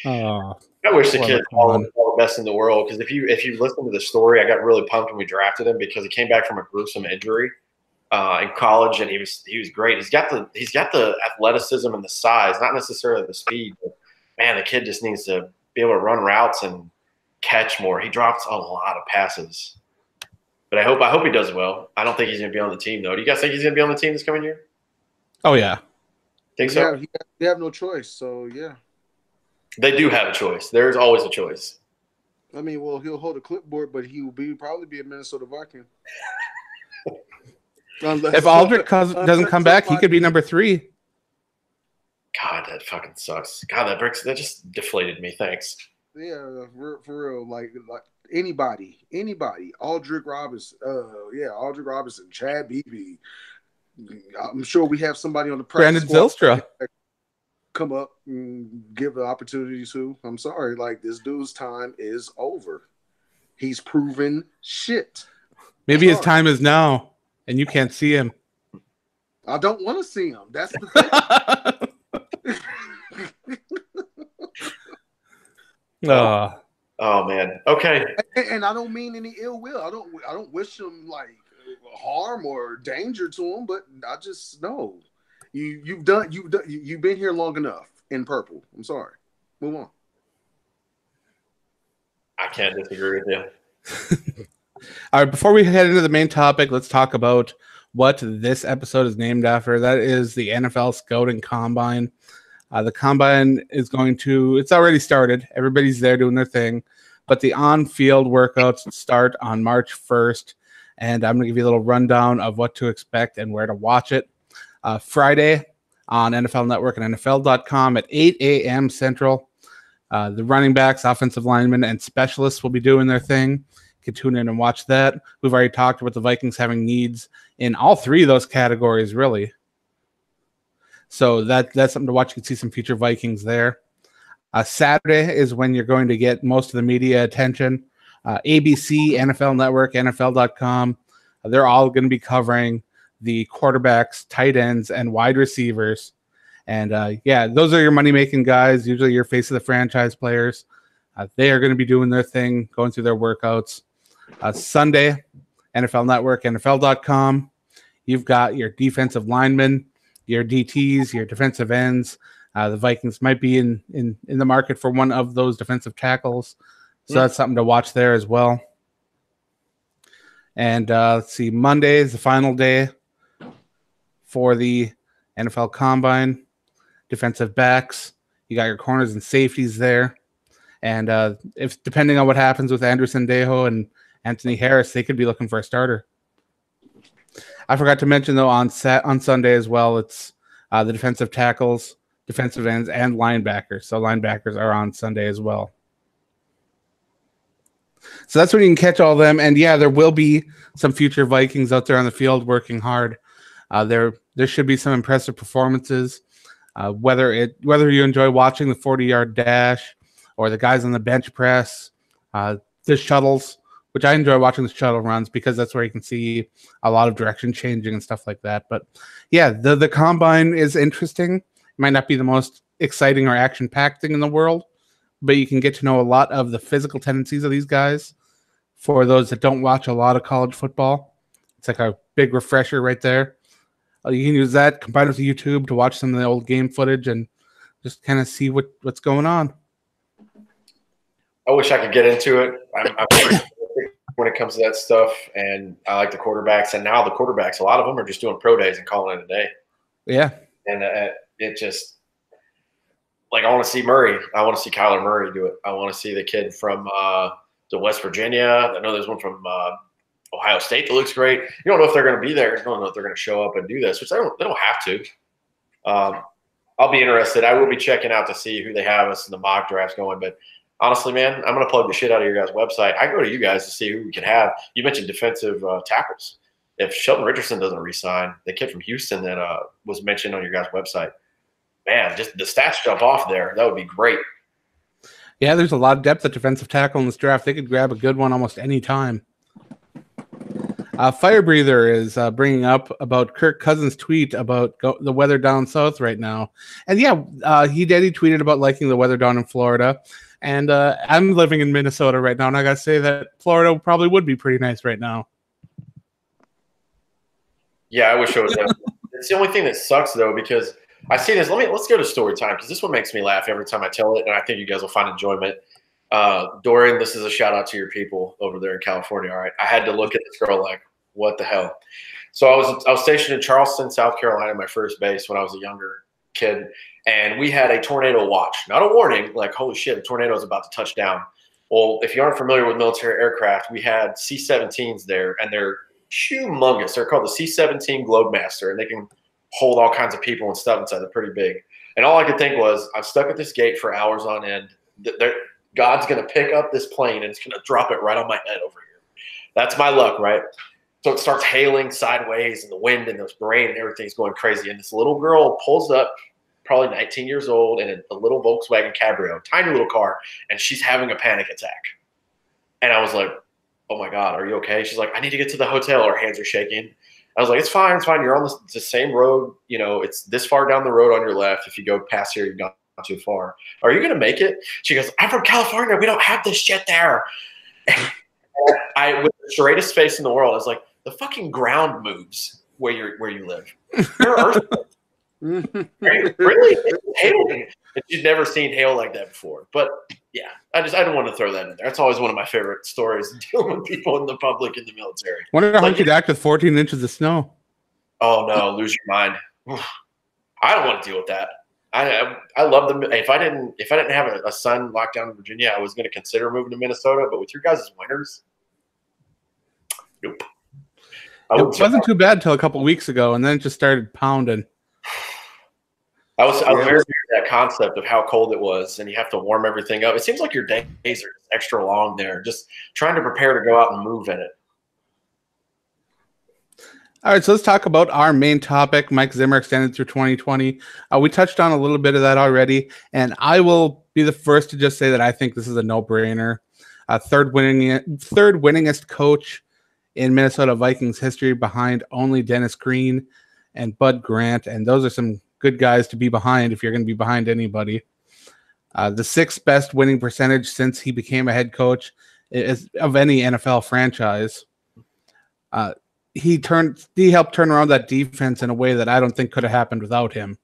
I wish the kid all the best in the world, because if you listen to the story, I got really pumped when we drafted him because he came back from a gruesome injury in college, and he was great. He's got the athleticism and the size, not necessarily the speed, but man, the kid just needs to be able to run routes and catch more. He drops a lot of passes, but I hope he does well. I don't think he's going to be on the team though. Do you guys think he's going to be on the team this coming year? Oh yeah, think so. Yeah, they have no choice. So yeah. They do have a choice. There's always a choice. I mean, well, he'll hold a clipboard, but he will probably be a Minnesota Viking. If Aldrich doesn't come back, he could be number 3. God, that fucking sucks. God, that just deflated me. Thanks. Yeah, for real. Like anybody. Aldrich Robinson, Chad Beebe. I'm sure we have somebody on the practice Brandon Zylstra come up and give the opportunity to. I'm sorry, like this dude's time is over. He's proven shit. Maybe his time is now, and you can't see him. I don't want to see him. That's the thing. Oh man. Okay. And I don't mean any ill will. I don't wish him like harm or danger to him, but I just know. You've been here long enough in purple. I'm sorry. Move on. I can't disagree with you. All right, before we head into the main topic, let's talk about what this episode is named after. That is the NFL Scouting Combine. The Combine it's already started. Everybody's there doing their thing, but the on-field workouts start on March 1st, and I'm going to give you a little rundown of what to expect and where to watch it. Friday on NFL Network and NFL.com at 8 a.m. Central. The running backs, offensive linemen, and specialists will be doing their thing. You can tune in and watch that. We've already talked about the Vikings having needs in all 3 of those categories, really. So that's something to watch. You can see some future Vikings there. Saturday is when you're going to get most of the media attention. ABC, NFL Network, NFL.com. They're all going to be covering the quarterbacks, tight ends, and wide receivers. And those are your money-making guys, usually your face of the franchise players. They are going to be doing their thing, going through their workouts. Sunday, NFL Network, NFL.com. You've got your defensive linemen, your DTs, your defensive ends. The Vikings might be in the market for one of those defensive tackles. So that's something to watch there as well. And let's see, Monday is the final day for the NFL Combine. Defensive backs, you got your corners and safeties there. And if depending on what happens with Anderson Dejo and Anthony Harris, they could be looking for a starter. I forgot to mention, though, on Sunday as well, it's the defensive tackles, defensive ends, and linebackers. So linebackers are on Sunday as well. So that's when you can catch all of them. And, yeah, there will be some future Vikings out there on the field working hard. There should be some impressive performances. Whether you enjoy watching the 40-yard dash or the guys on the bench press, the shuttles, which I enjoy watching the shuttle runs because that's where you can see a lot of direction changing and stuff like that. But, yeah, the Combine is interesting. It might not be the most exciting or action-packed thing in the world, but you can get to know a lot of the physical tendencies of these guys. For those that don't watch a lot of college football, it's like a big refresher right there. You can use that combined with YouTube to watch some of the old game footage and just kind of see what's going on. I wish I could get into it. I'm when it comes to that stuff, and I like the quarterbacks. And now the quarterbacks, a lot of them are just doing pro days and calling it a day. Yeah. And it just like I want to see Murray. I want to see Kyler Murray do it. I want to see the kid from the West Virginia. I know there's one from Ohio State that looks great. You don't know if they're going to be there. You don't know if they're going to show up and do this, which they don't have to. I'll be interested. I will be checking out to see who they have us in the mock drafts going. But honestly, man, I'm going to plug the shit out of your guys' website. I go to you guys to see who we can have. You mentioned defensive tackles. If Shelton Richardson doesn't resign, the kid from Houston that was mentioned on your guys' website, man, just the stats jump off there. That would be great. Yeah, there's a lot of depth at defensive tackle in this draft. They could grab a good one almost any time. Fire Breather is bringing up about Kirk Cousins' tweet about the weather down south right now. And yeah, he tweeted about liking the weather down in Florida. And I'm living in Minnesota right now, and I got to say that Florida probably would be pretty nice right now. Yeah, I wish it was. It's the only thing that sucks, though, because I see this. Let's go to story time, because this one makes me laugh every time I tell it, and I think you guys will find enjoyment. Dorian, this is a shout out to your people over there in California. All right, I had to look at this girl like, what the hell? So I was stationed in Charleston, South Carolina, my first base when I was a younger kid, and we had a tornado watch. Not a warning, like holy shit, a tornado is about to touch down. Well, if you aren't familiar with military aircraft, we had C-17s there, and they're humongous. They're called the C-17 Globemaster, and they can hold all kinds of people and stuff inside. They're pretty big. And all I could think was, I'm stuck at this gate for hours on end. God's going to pick up this plane and it's going to drop it right on my head over here. That's my luck, right? So it starts hailing sideways, and the wind and the rain and everything's going crazy. And this little girl pulls up, probably 19 years old, in a little Volkswagen Cabrio, tiny little car, and she's having a panic attack. And I was like, oh my God, are you okay? She's like, I need to get to the hotel. Her hands are shaking. I was like, it's fine. You're on the same road. You know, it's this far down the road on your left. If you go past here, you've gone too far. Are you going to make it? She goes, I'm from California. We don't have this shit there. I, with the straightest face in the world, I was like, the fucking ground moves where you live. There are really? It's hailing. She's never seen hail like that before. But yeah, I don't want to throw that in there. That's always one of my favorite stories, dealing with people in the public in the military. Wonder how you'd act with 14 inches of snow. Oh no, lose your mind. I don't want to deal with that. I love them. If I didn't have a son locked down in Virginia, I was going to consider moving to Minnesota. But with your guys' winters, nope. It wasn't too bad until a couple of weeks ago, and then it just started pounding. I was very weird at that concept of how cold it was, and you have to warm everything up. It seems like your days are extra long there, just trying to prepare to go out and move in it. All right, so let's talk about our main topic. Mike Zimmer extended through 2020. We touched on a little bit of that already, and I will be the first to just say that I think this is a no-brainer. Third winningest coach in Minnesota Vikings history, behind only Dennis Green and Bud Grant, and those are some good guys to be behind if you're going to be behind anybody. The sixth best winning percentage since he became a head coach of any NFL franchise. He helped turn around that defense in a way that I don't think could have happened without him.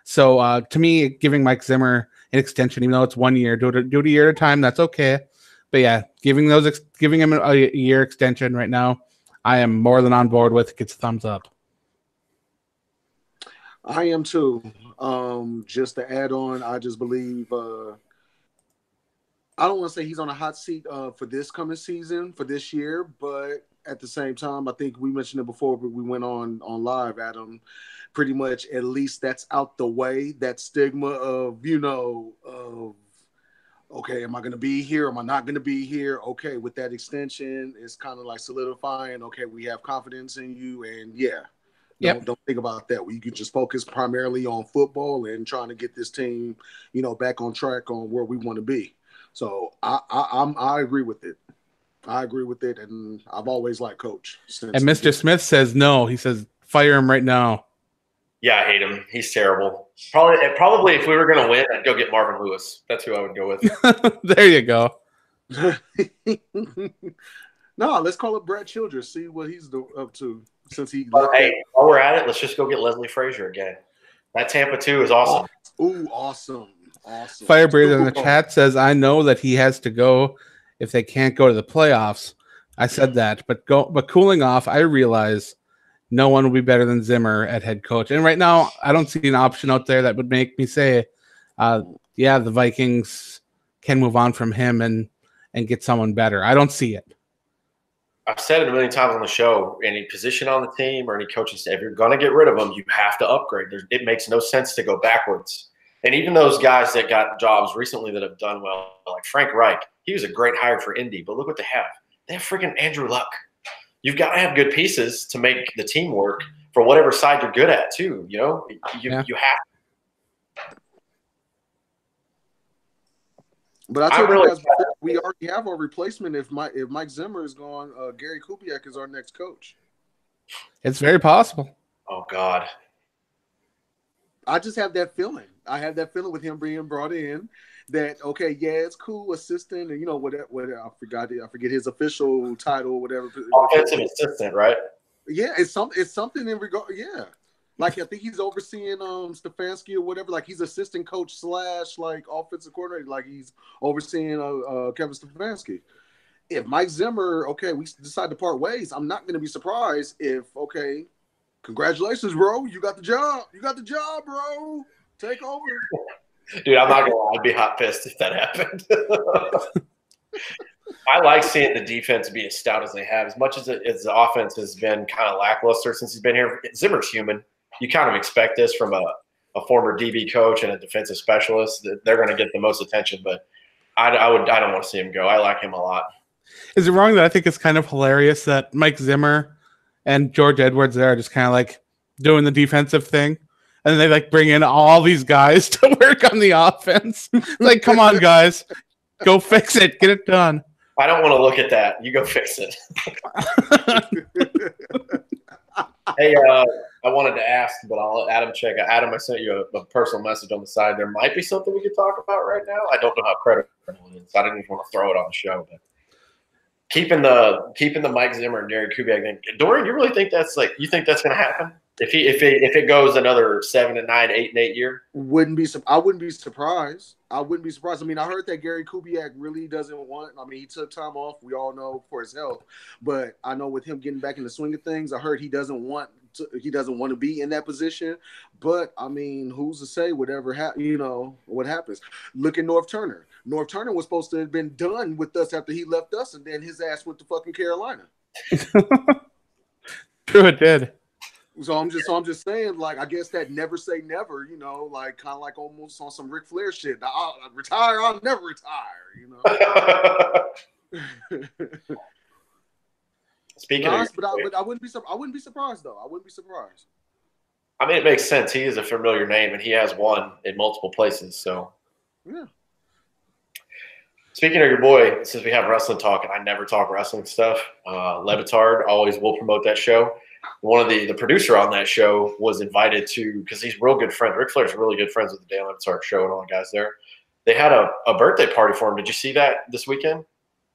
So to me, giving Mike Zimmer an extension, even though it's 1 year, do it a year at a time, that's okay. But yeah, giving him a year extension right now, I am more than on board with. It gets a thumbs up. I am too. Just to add on, I just believe I don't want to say he's on a hot seat for this coming season, for this year, but at the same time, I think we mentioned it before, but we went on live, Adam. Pretty much, at least that's out the way. That stigma of, okay, am I going to be here? Am I not going to be here? Okay, with that extension, it's kind of like solidifying. Okay, we have confidence in you, and yeah. Don't think about that. You could just focus primarily on football and trying to get this team, back on track on where we want to be. So I agree with it. I agree with it, and I've always liked Coach. And Mr. Smith says no. He says fire him right now. Yeah, I hate him. He's terrible. Probably if we were going to win, I'd go get Marvin Lewis. That's who I would go with. There you go. No, let's call it Brad Childress. See what he's up to. Since he hey, while we're at it, let's just go get Leslie Frazier again. That Tampa 2 is awesome. Awesome. Firebreather in the chat says, I know that he has to go if they can't go to the playoffs. I said that, but cooling off, I realize no one will be better than Zimmer at head coach. And right now, I don't see an option out there that would make me say, yeah, the Vikings can move on from him and get someone better. I don't see it. I've said it a million times on the show. Any position on the team or any coaching staff, if you're going to get rid of them, you have to upgrade. It makes no sense to go backwards. And even those guys that got jobs recently that have done well, like Frank Reich, he was a great hire for Indy. But look what they have. They have freaking Andrew Luck. You've got to have good pieces to make the team work for whatever side you're good at, too. You know, you have. But I told you guys before, we already have our replacement. If Mike Zimmer is gone, Gary Kubiak is our next coach. It's very possible. Oh God. I just have that feeling. I have that feeling with him being brought in. That okay, yeah, it's cool, assistant, and you know whatever. I forget his official title, whatever. Offensive assistant, right? Yeah, it's something in regard. Yeah, like I think he's overseeing Stefanski or whatever. Like he's assistant coach / like offensive coordinator. Like he's overseeing Kevin Stefanski. If Mike Zimmer, okay, we decide to part ways, I'm not going to be surprised if okay, congratulations, bro, you got the job. You got the job, bro. Take over. Dude, I'm not gonna lie, I'd be hot pissed if that happened. I like seeing the defense be as stout as they have. As much as the offense has been kind of lackluster since he's been here, Zimmer's human. You kind of expect this from a former DB coach and a defensive specialist. That they're going to get the most attention, but I don't want to see him go. I like him a lot. Is it wrong that I think it's kind of hilarious that Mike Zimmer and George Edwards there are just kind of like doing the defensive thing? And they like bring in all these guys to work on the offense. Like, come on, guys, go fix it, get it done. I don't want to look at that. You go fix it. Hey, I wanted to ask, but I'll let Adam check. Adam, I sent you a personal message on the side. There might be something we could talk about right now. I don't know how credible it is. I didn't even want to throw it on the show, but keeping the Mike Zimmer and Gary Kubiak thing. Dorian, you really think that's like? You think that's going to happen? If it goes another 7 and 9, 8 and 8 year, I wouldn't be surprised. I mean, I heard that Gary Kubiak really doesn't want. I mean, he took time off. We all know for his health, but I know with him getting back in the swing of things, I heard he doesn't want to be in that position. But I mean, who's to say whatever what happens? Look at North Turner. North Turner was supposed to have been done with us after he left us, and then his ass went to fucking Carolina. True, it did. So I'm just saying, like, I guess that never say never, like kind of like almost on some Ric Flair shit. I'll retire, I'll never retire, Speaking of, but I wouldn't be surprised though. I wouldn't be surprised. I mean, it makes sense. He is a familiar name, and he has won in multiple places. So, yeah. Speaking of your boy, since we have wrestling talk, and I never talk wrestling stuff, Levitard always will promote that show. One of the producer on that show was invited to, because he's real good friends. Ric Flair's really good friends with the Dan Levitard show and all the guys there. They had a birthday party for him. Did you see that this weekend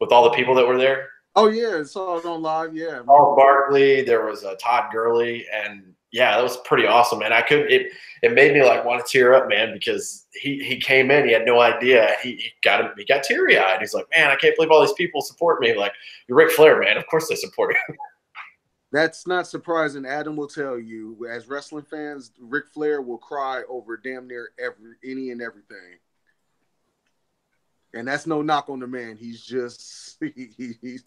with all the people that were there? Oh yeah, I saw it on live. Yeah, Paul Barkley. There was Todd Gurley, and yeah, that was pretty awesome. And it made me like want to tear up, man, because he came in, he had no idea. He got teary eyed. He's like, man, I can't believe all these people support me. Like, you're Ric Flair, man. Of course they support you. That's not surprising. Adam will tell you, as wrestling fans, Ric Flair will cry over damn near any and everything. And that's no knock on the man. He's just he's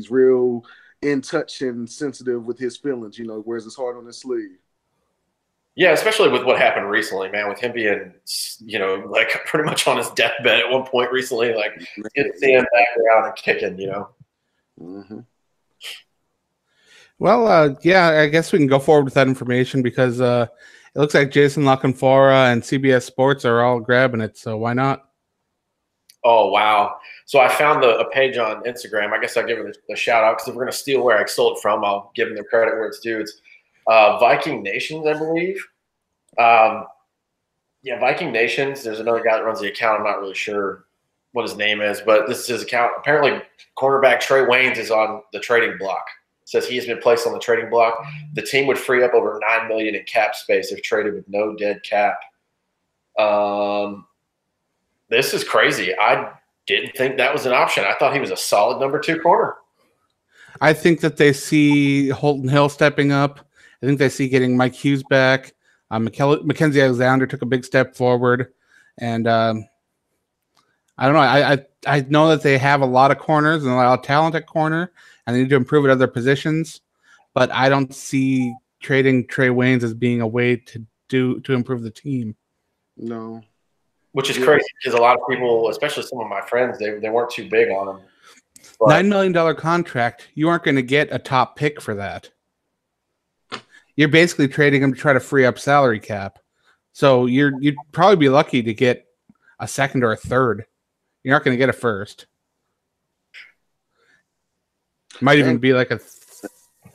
real in touch and sensitive with his feelings. Wears his heart on his sleeve. Yeah, especially with what happened recently, man. With him being, like pretty much on his deathbed at one point recently, like you see him back around and kicking, Mm-hmm. Well, yeah, I guess we can go forward with that information because it looks like Jason LaCanfora and CBS Sports are all grabbing it. So why not? Oh, wow. So I found a page on Instagram. I guess I'll give it a shout out because if we're going to steal where I stole it from, I'll give them the credit where it's due. It's Viking Nations, I believe. Yeah, Viking Nations. There's another guy that runs the account. I'm not really sure what his name is, but this is his account. Apparently, cornerback Trey Waynes is on the trading block. It says he has been placed on the trading block. The team would free up over $9 million in cap space if traded with no dead cap. This is crazy. I didn't think that was an option. I thought he was a solid number 2 corner. I think that they see Holton Hill stepping up. I think they see getting Mike Hughes back. Mackenzie Alexander took a big step forward, and I don't know. I know that they have a lot of corners and a lot of talent at corner, and they need to improve at other positions. But I don't see trading Trey Waynes as being a way to improve the team. No, which is crazy because a lot of people, especially some of my friends, they weren't too big on him. But $9 million contract. You aren't going to get a top pick for that. You're basically trading him to try to free up salary cap. So you'd probably be lucky to get a second or a third. You're not going to get a first. Might even be like a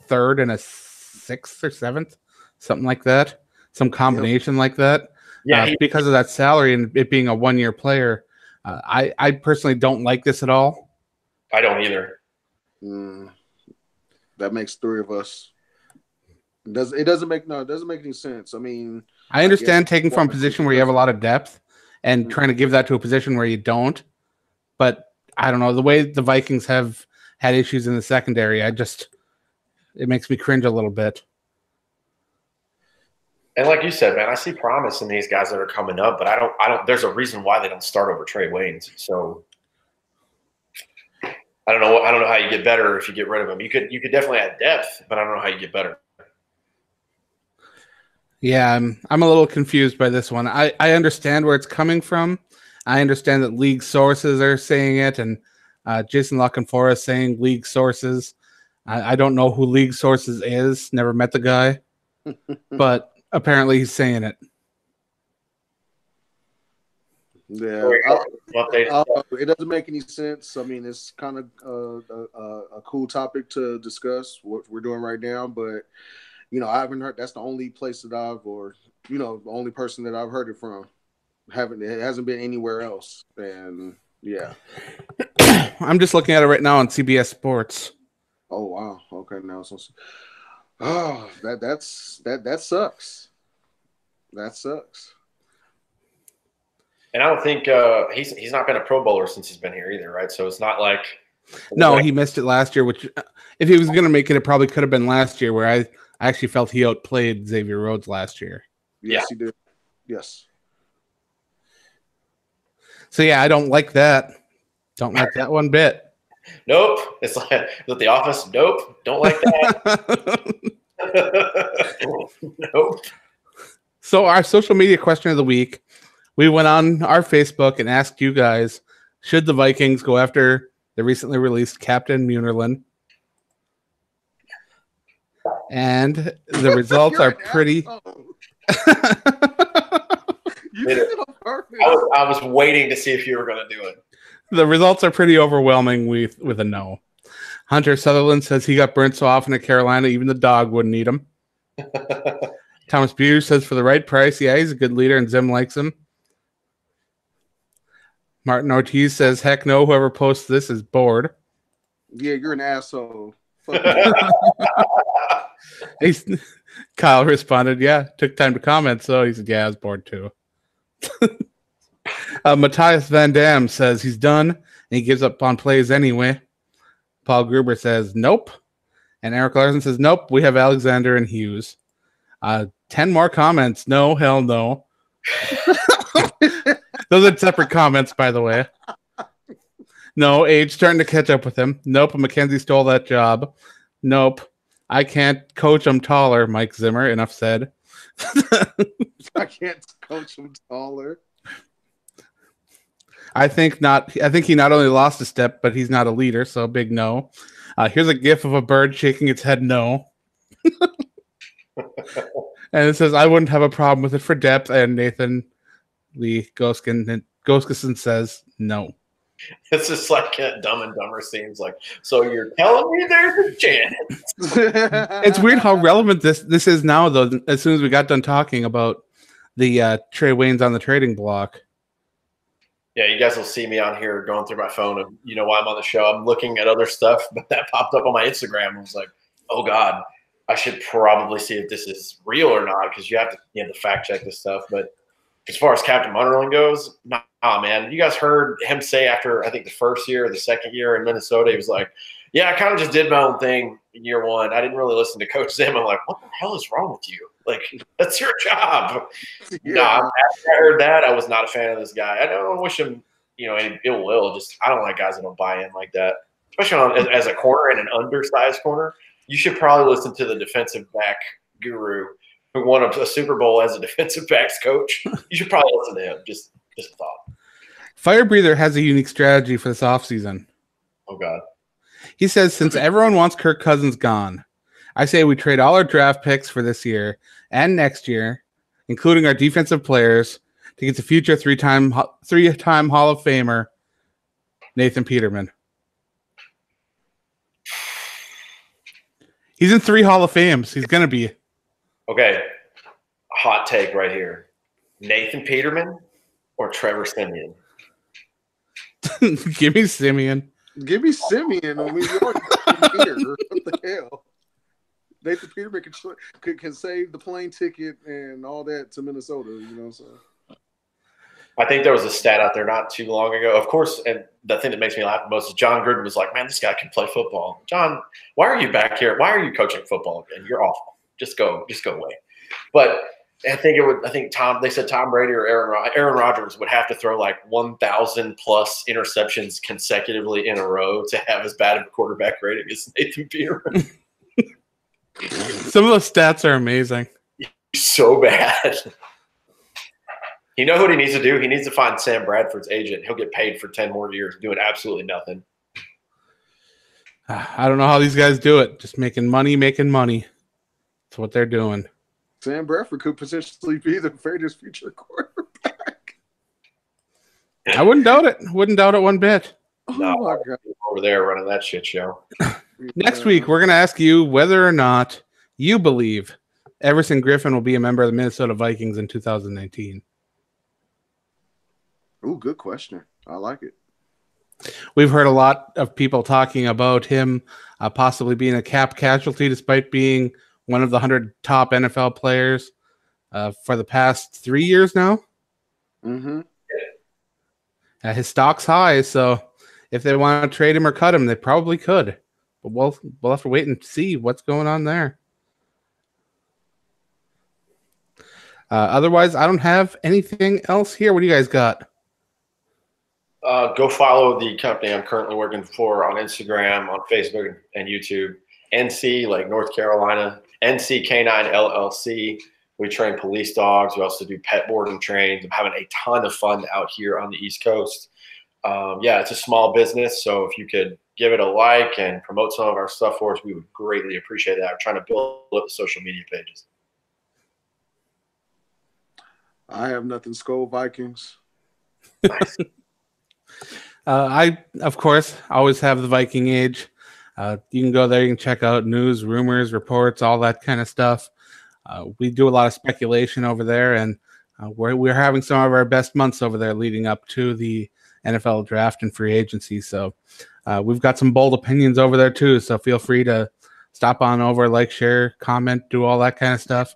third and a sixth or seventh, something like that. Some combination like that. Yeah, because of that salary and it being a one-year player. I personally don't like this at all. I don't either. That makes three of us. It doesn't make any sense. I mean, I understand taking from a position where you have a lot of depth and trying to give that to a position where you don't. But I don't know, the way the Vikings have had issues in the secondary, it makes me cringe a little bit. And like you said, man, I see promise in these guys that are coming up, but I don't. There's a reason why they don't start over Trey Waynes. So I don't know how you get better if you get rid of him. You could definitely add depth, but I don't know how you get better. Yeah, I'm a little confused by this one. I understand where it's coming from. I understand that league sources are saying it, and Jason Lockenfora is saying league sources. I don't know who league sources is. Never met the guy, but apparently he's saying it. Yeah, it doesn't make any sense. I mean, it's kind of a cool topic to discuss what we're doing right now, but I haven't heard. That's the only place that the only person that I've heard it from. It hasn't been anywhere else, and yeah. I'm just looking at it right now on CBS Sports. Oh wow! Okay, now that sucks. That sucks. And I don't think he's not been a Pro Bowler since he's been here either, right? So it's not like he missed it last year. Which, if he was going to make it, it probably could have been last year. Where I actually felt he outplayed Xavier Rhodes last year. Yes, he did. Yes. So yeah, I don't like that. Don't like that one bit. Nope. It's like with The Office. Nope. Don't like that. Nope. So our social media question of the week, we went on our Facebook and asked you guys, should the Vikings go after the recently released Captain Munnerlyn? And the results are pretty. I was waiting to see if you were going to do it. The results are pretty overwhelming with a no. Hunter Sutherland says he got burnt so often at Carolina, even the dog wouldn't eat him. Thomas Beer says for the right price, yeah, he's a good leader and Zim likes him. Martin Ortiz says, heck no, whoever posts this is bored. Yeah, you're an asshole. Kyle responded, yeah, took time to comment, so he said, yeah, I was bored too. Matthias Van Dam says he's done and he gives up on plays anyway. Paul Gruber says nope. And Eric Larson says nope, we have Alexander and Hughes. 10 more comments. No, hell no. Those are separate comments, by the way. No, age starting to catch up with him. Nope, Mackenzie stole that job. Nope. I can't coach him taller, Mike Zimmer. Enough said. I can't coach him taller. I think not. I think he not only lost a step, but he's not a leader, so big no. Here's a gif of a bird shaking its head no. And it says, I wouldn't have a problem with it for depth, and Nathan Lee Goskison says no. It's just like Dumb and Dumber scenes. Like, so you're telling me there's a chance? It's weird how relevant this is now, though. As soon as we got done talking about the Trey Waynes on the trading block. Yeah, you guys will see me on here going through my phone, and while I'm on the show, I'm looking at other stuff, but that popped up on my Instagram. I was like, oh God, I should probably see if this is real or not, because you have to fact check this stuff. But as far as Captain Munnerlyn goes, nah, man. You guys heard him say after, I think, the first year or the second year in Minnesota, he was like, Yeah, I kind of just did my own thing in year one. I didn't really listen to Coach Zim. I'm like, what the hell is wrong with you? Like, that's your job. Yeah. No, after I heard that, I was not a fan of this guy. I don't wish him, any ill will. Just I don't like guys that don't buy in like that, especially as a corner and an undersized corner. You should probably listen to the defensive back guru who won a Super Bowl as a defensive backs coach. You should probably listen to him. Just a thought. Fire Breather has a unique strategy for this offseason. Oh, God. He says, since everyone wants Kirk Cousins gone, I say we trade all our draft picks for this year and next year, including our defensive players, to get the future three-time Hall of Famer, Nathan Peterman. He's in 3 Hall of Fames. He's going to be. Okay. Hot take right here. Nathan Peterman or Trevor Siemian? Give me Siemian. Give me Siemian. I mean, you already here. What the hell? Nathan Peterman can save the plane ticket and all that to Minnesota, so. I think there was a stat out there not too long ago. Of course, and the thing that makes me laugh the most is John Gruden was like, man, this guy can play football. John, why are you back here? Why are you coaching football again? You're awful. Just go away. But they said Tom Brady or Aaron Rodgers would have to throw like 1,000 plus interceptions consecutively in a row to have as bad of a quarterback rating as Nathan Peterman. Some of those stats are amazing. So bad. You know what he needs to do? He needs to find Sam Bradford's agent. He'll get paid for 10 more years doing absolutely nothing. I don't know how these guys do it. Just making money. That's what they're doing. Sam Bradford could potentially be the Raiders' future quarterback. I wouldn't doubt it. Wouldn't doubt it one bit. No, my God. Over there running that shit show. Next week, we're going to ask you whether or not you believe Everson Griffin will be a member of the Minnesota Vikings in 2019. Ooh, good question. I like it. We've heard a lot of people talking about him possibly being a cap casualty despite being one of the 100 top NFL players for the past 3 years now. Mm-hmm. His stock's high, so if they want to trade him or cut him, they probably could. But we'll have to wait and see what's going on there. Otherwise, I don't have anything else here. What do you guys got? Go follow the company I'm currently working for on Instagram, on Facebook, and YouTube. NC, like North Carolina, NC Canine LLC. We train police dogs. We also do pet boarding trains. I'm having a ton of fun out here on the East Coast. It's a small business, so if you could give it a like and promote some of our stuff for us, we would greatly appreciate that. We're trying to build up the social media pages. I have nothing. Skol Vikings. Nice. I, of course, always have the Viking Age. You can go there. You can check out news, rumors, reports, all that kind of stuff. We do a lot of speculation over there, and we're having some of our best months over there leading up to the NFL draft and free agency. So we've got some bold opinions over there too. So feel free to stop on over, like, share, comment, do all that kind of stuff.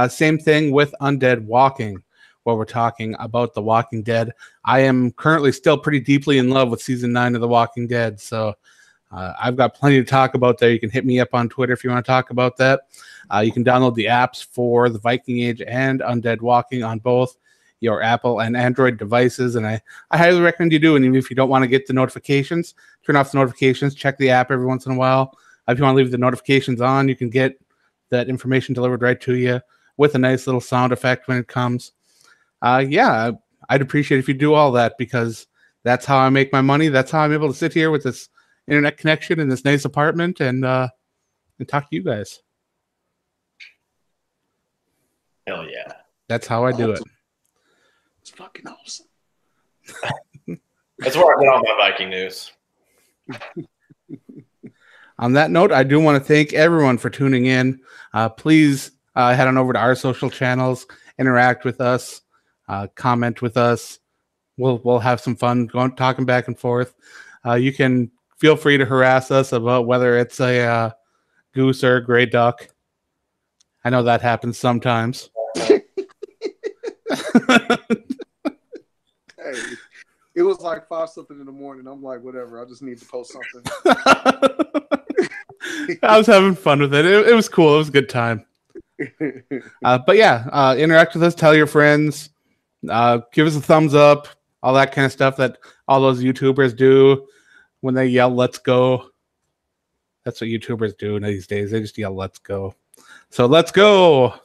Same thing with Undead Walking, where we're talking about The Walking Dead. I am currently still pretty deeply in love with season 9 of The Walking Dead. So I've got plenty to talk about there. You can hit me up on Twitter if you want to talk about that. You can download the apps for the Viking Age and Undead Walking on both your Apple and Android devices. And I highly recommend you do. And even if you don't want to get the notifications, turn off the notifications, check the app every once in a while. If you want to leave the notifications on, you can get that information delivered right to you with a nice little sound effect when it comes. I'd appreciate if you do all that, because that's how I make my money. That's how I'm able to sit here with this internet connection in this nice apartment and talk to you guys. Hell yeah. That's how I do it. It's fucking awesome. That's where I get all my Viking news. On that note, I do want to thank everyone for tuning in. Please head on over to our social channels, interact with us, comment with us. We'll have some fun talking back and forth. You can feel free to harass us about whether it's a goose or a gray duck. I know that happens sometimes. Hey, it was like 5 something in the morning. I'm like, whatever. I just need to post something. I was having fun with it. It was cool. It was a good time. But yeah, interact with us. Tell your friends. Give us a thumbs up. All that kind of stuff that all those YouTubers do when they yell, "Let's go." That's what YouTubers do these days. They just yell, "Let's go." So let's go.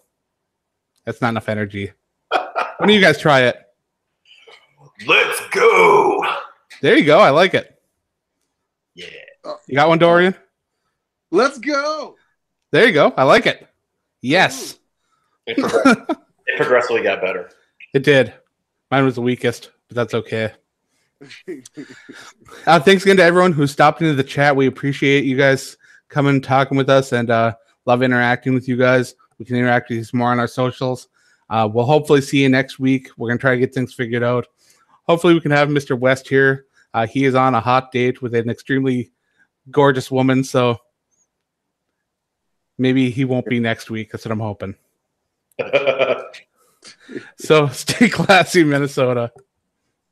That's not enough energy. Why don't you guys try it? Let's go. There you go. I like it. Yeah. You got one, Dorian? Let's go. There you go. I like it. Yes. It progressively got better. It did. Mine was the weakest, but that's okay. Thanks again to everyone who stopped into the chat. We appreciate you guys coming and talking with us, and love interacting with you guys. We can interact with you more on our socials. We'll hopefully see you next week. We're going to try to get things figured out. Hopefully we can have Mr. West here. He is on a hot date with an extremely gorgeous woman, so maybe he won't be next week. That's what I'm hoping. So stay classy, Minnesota.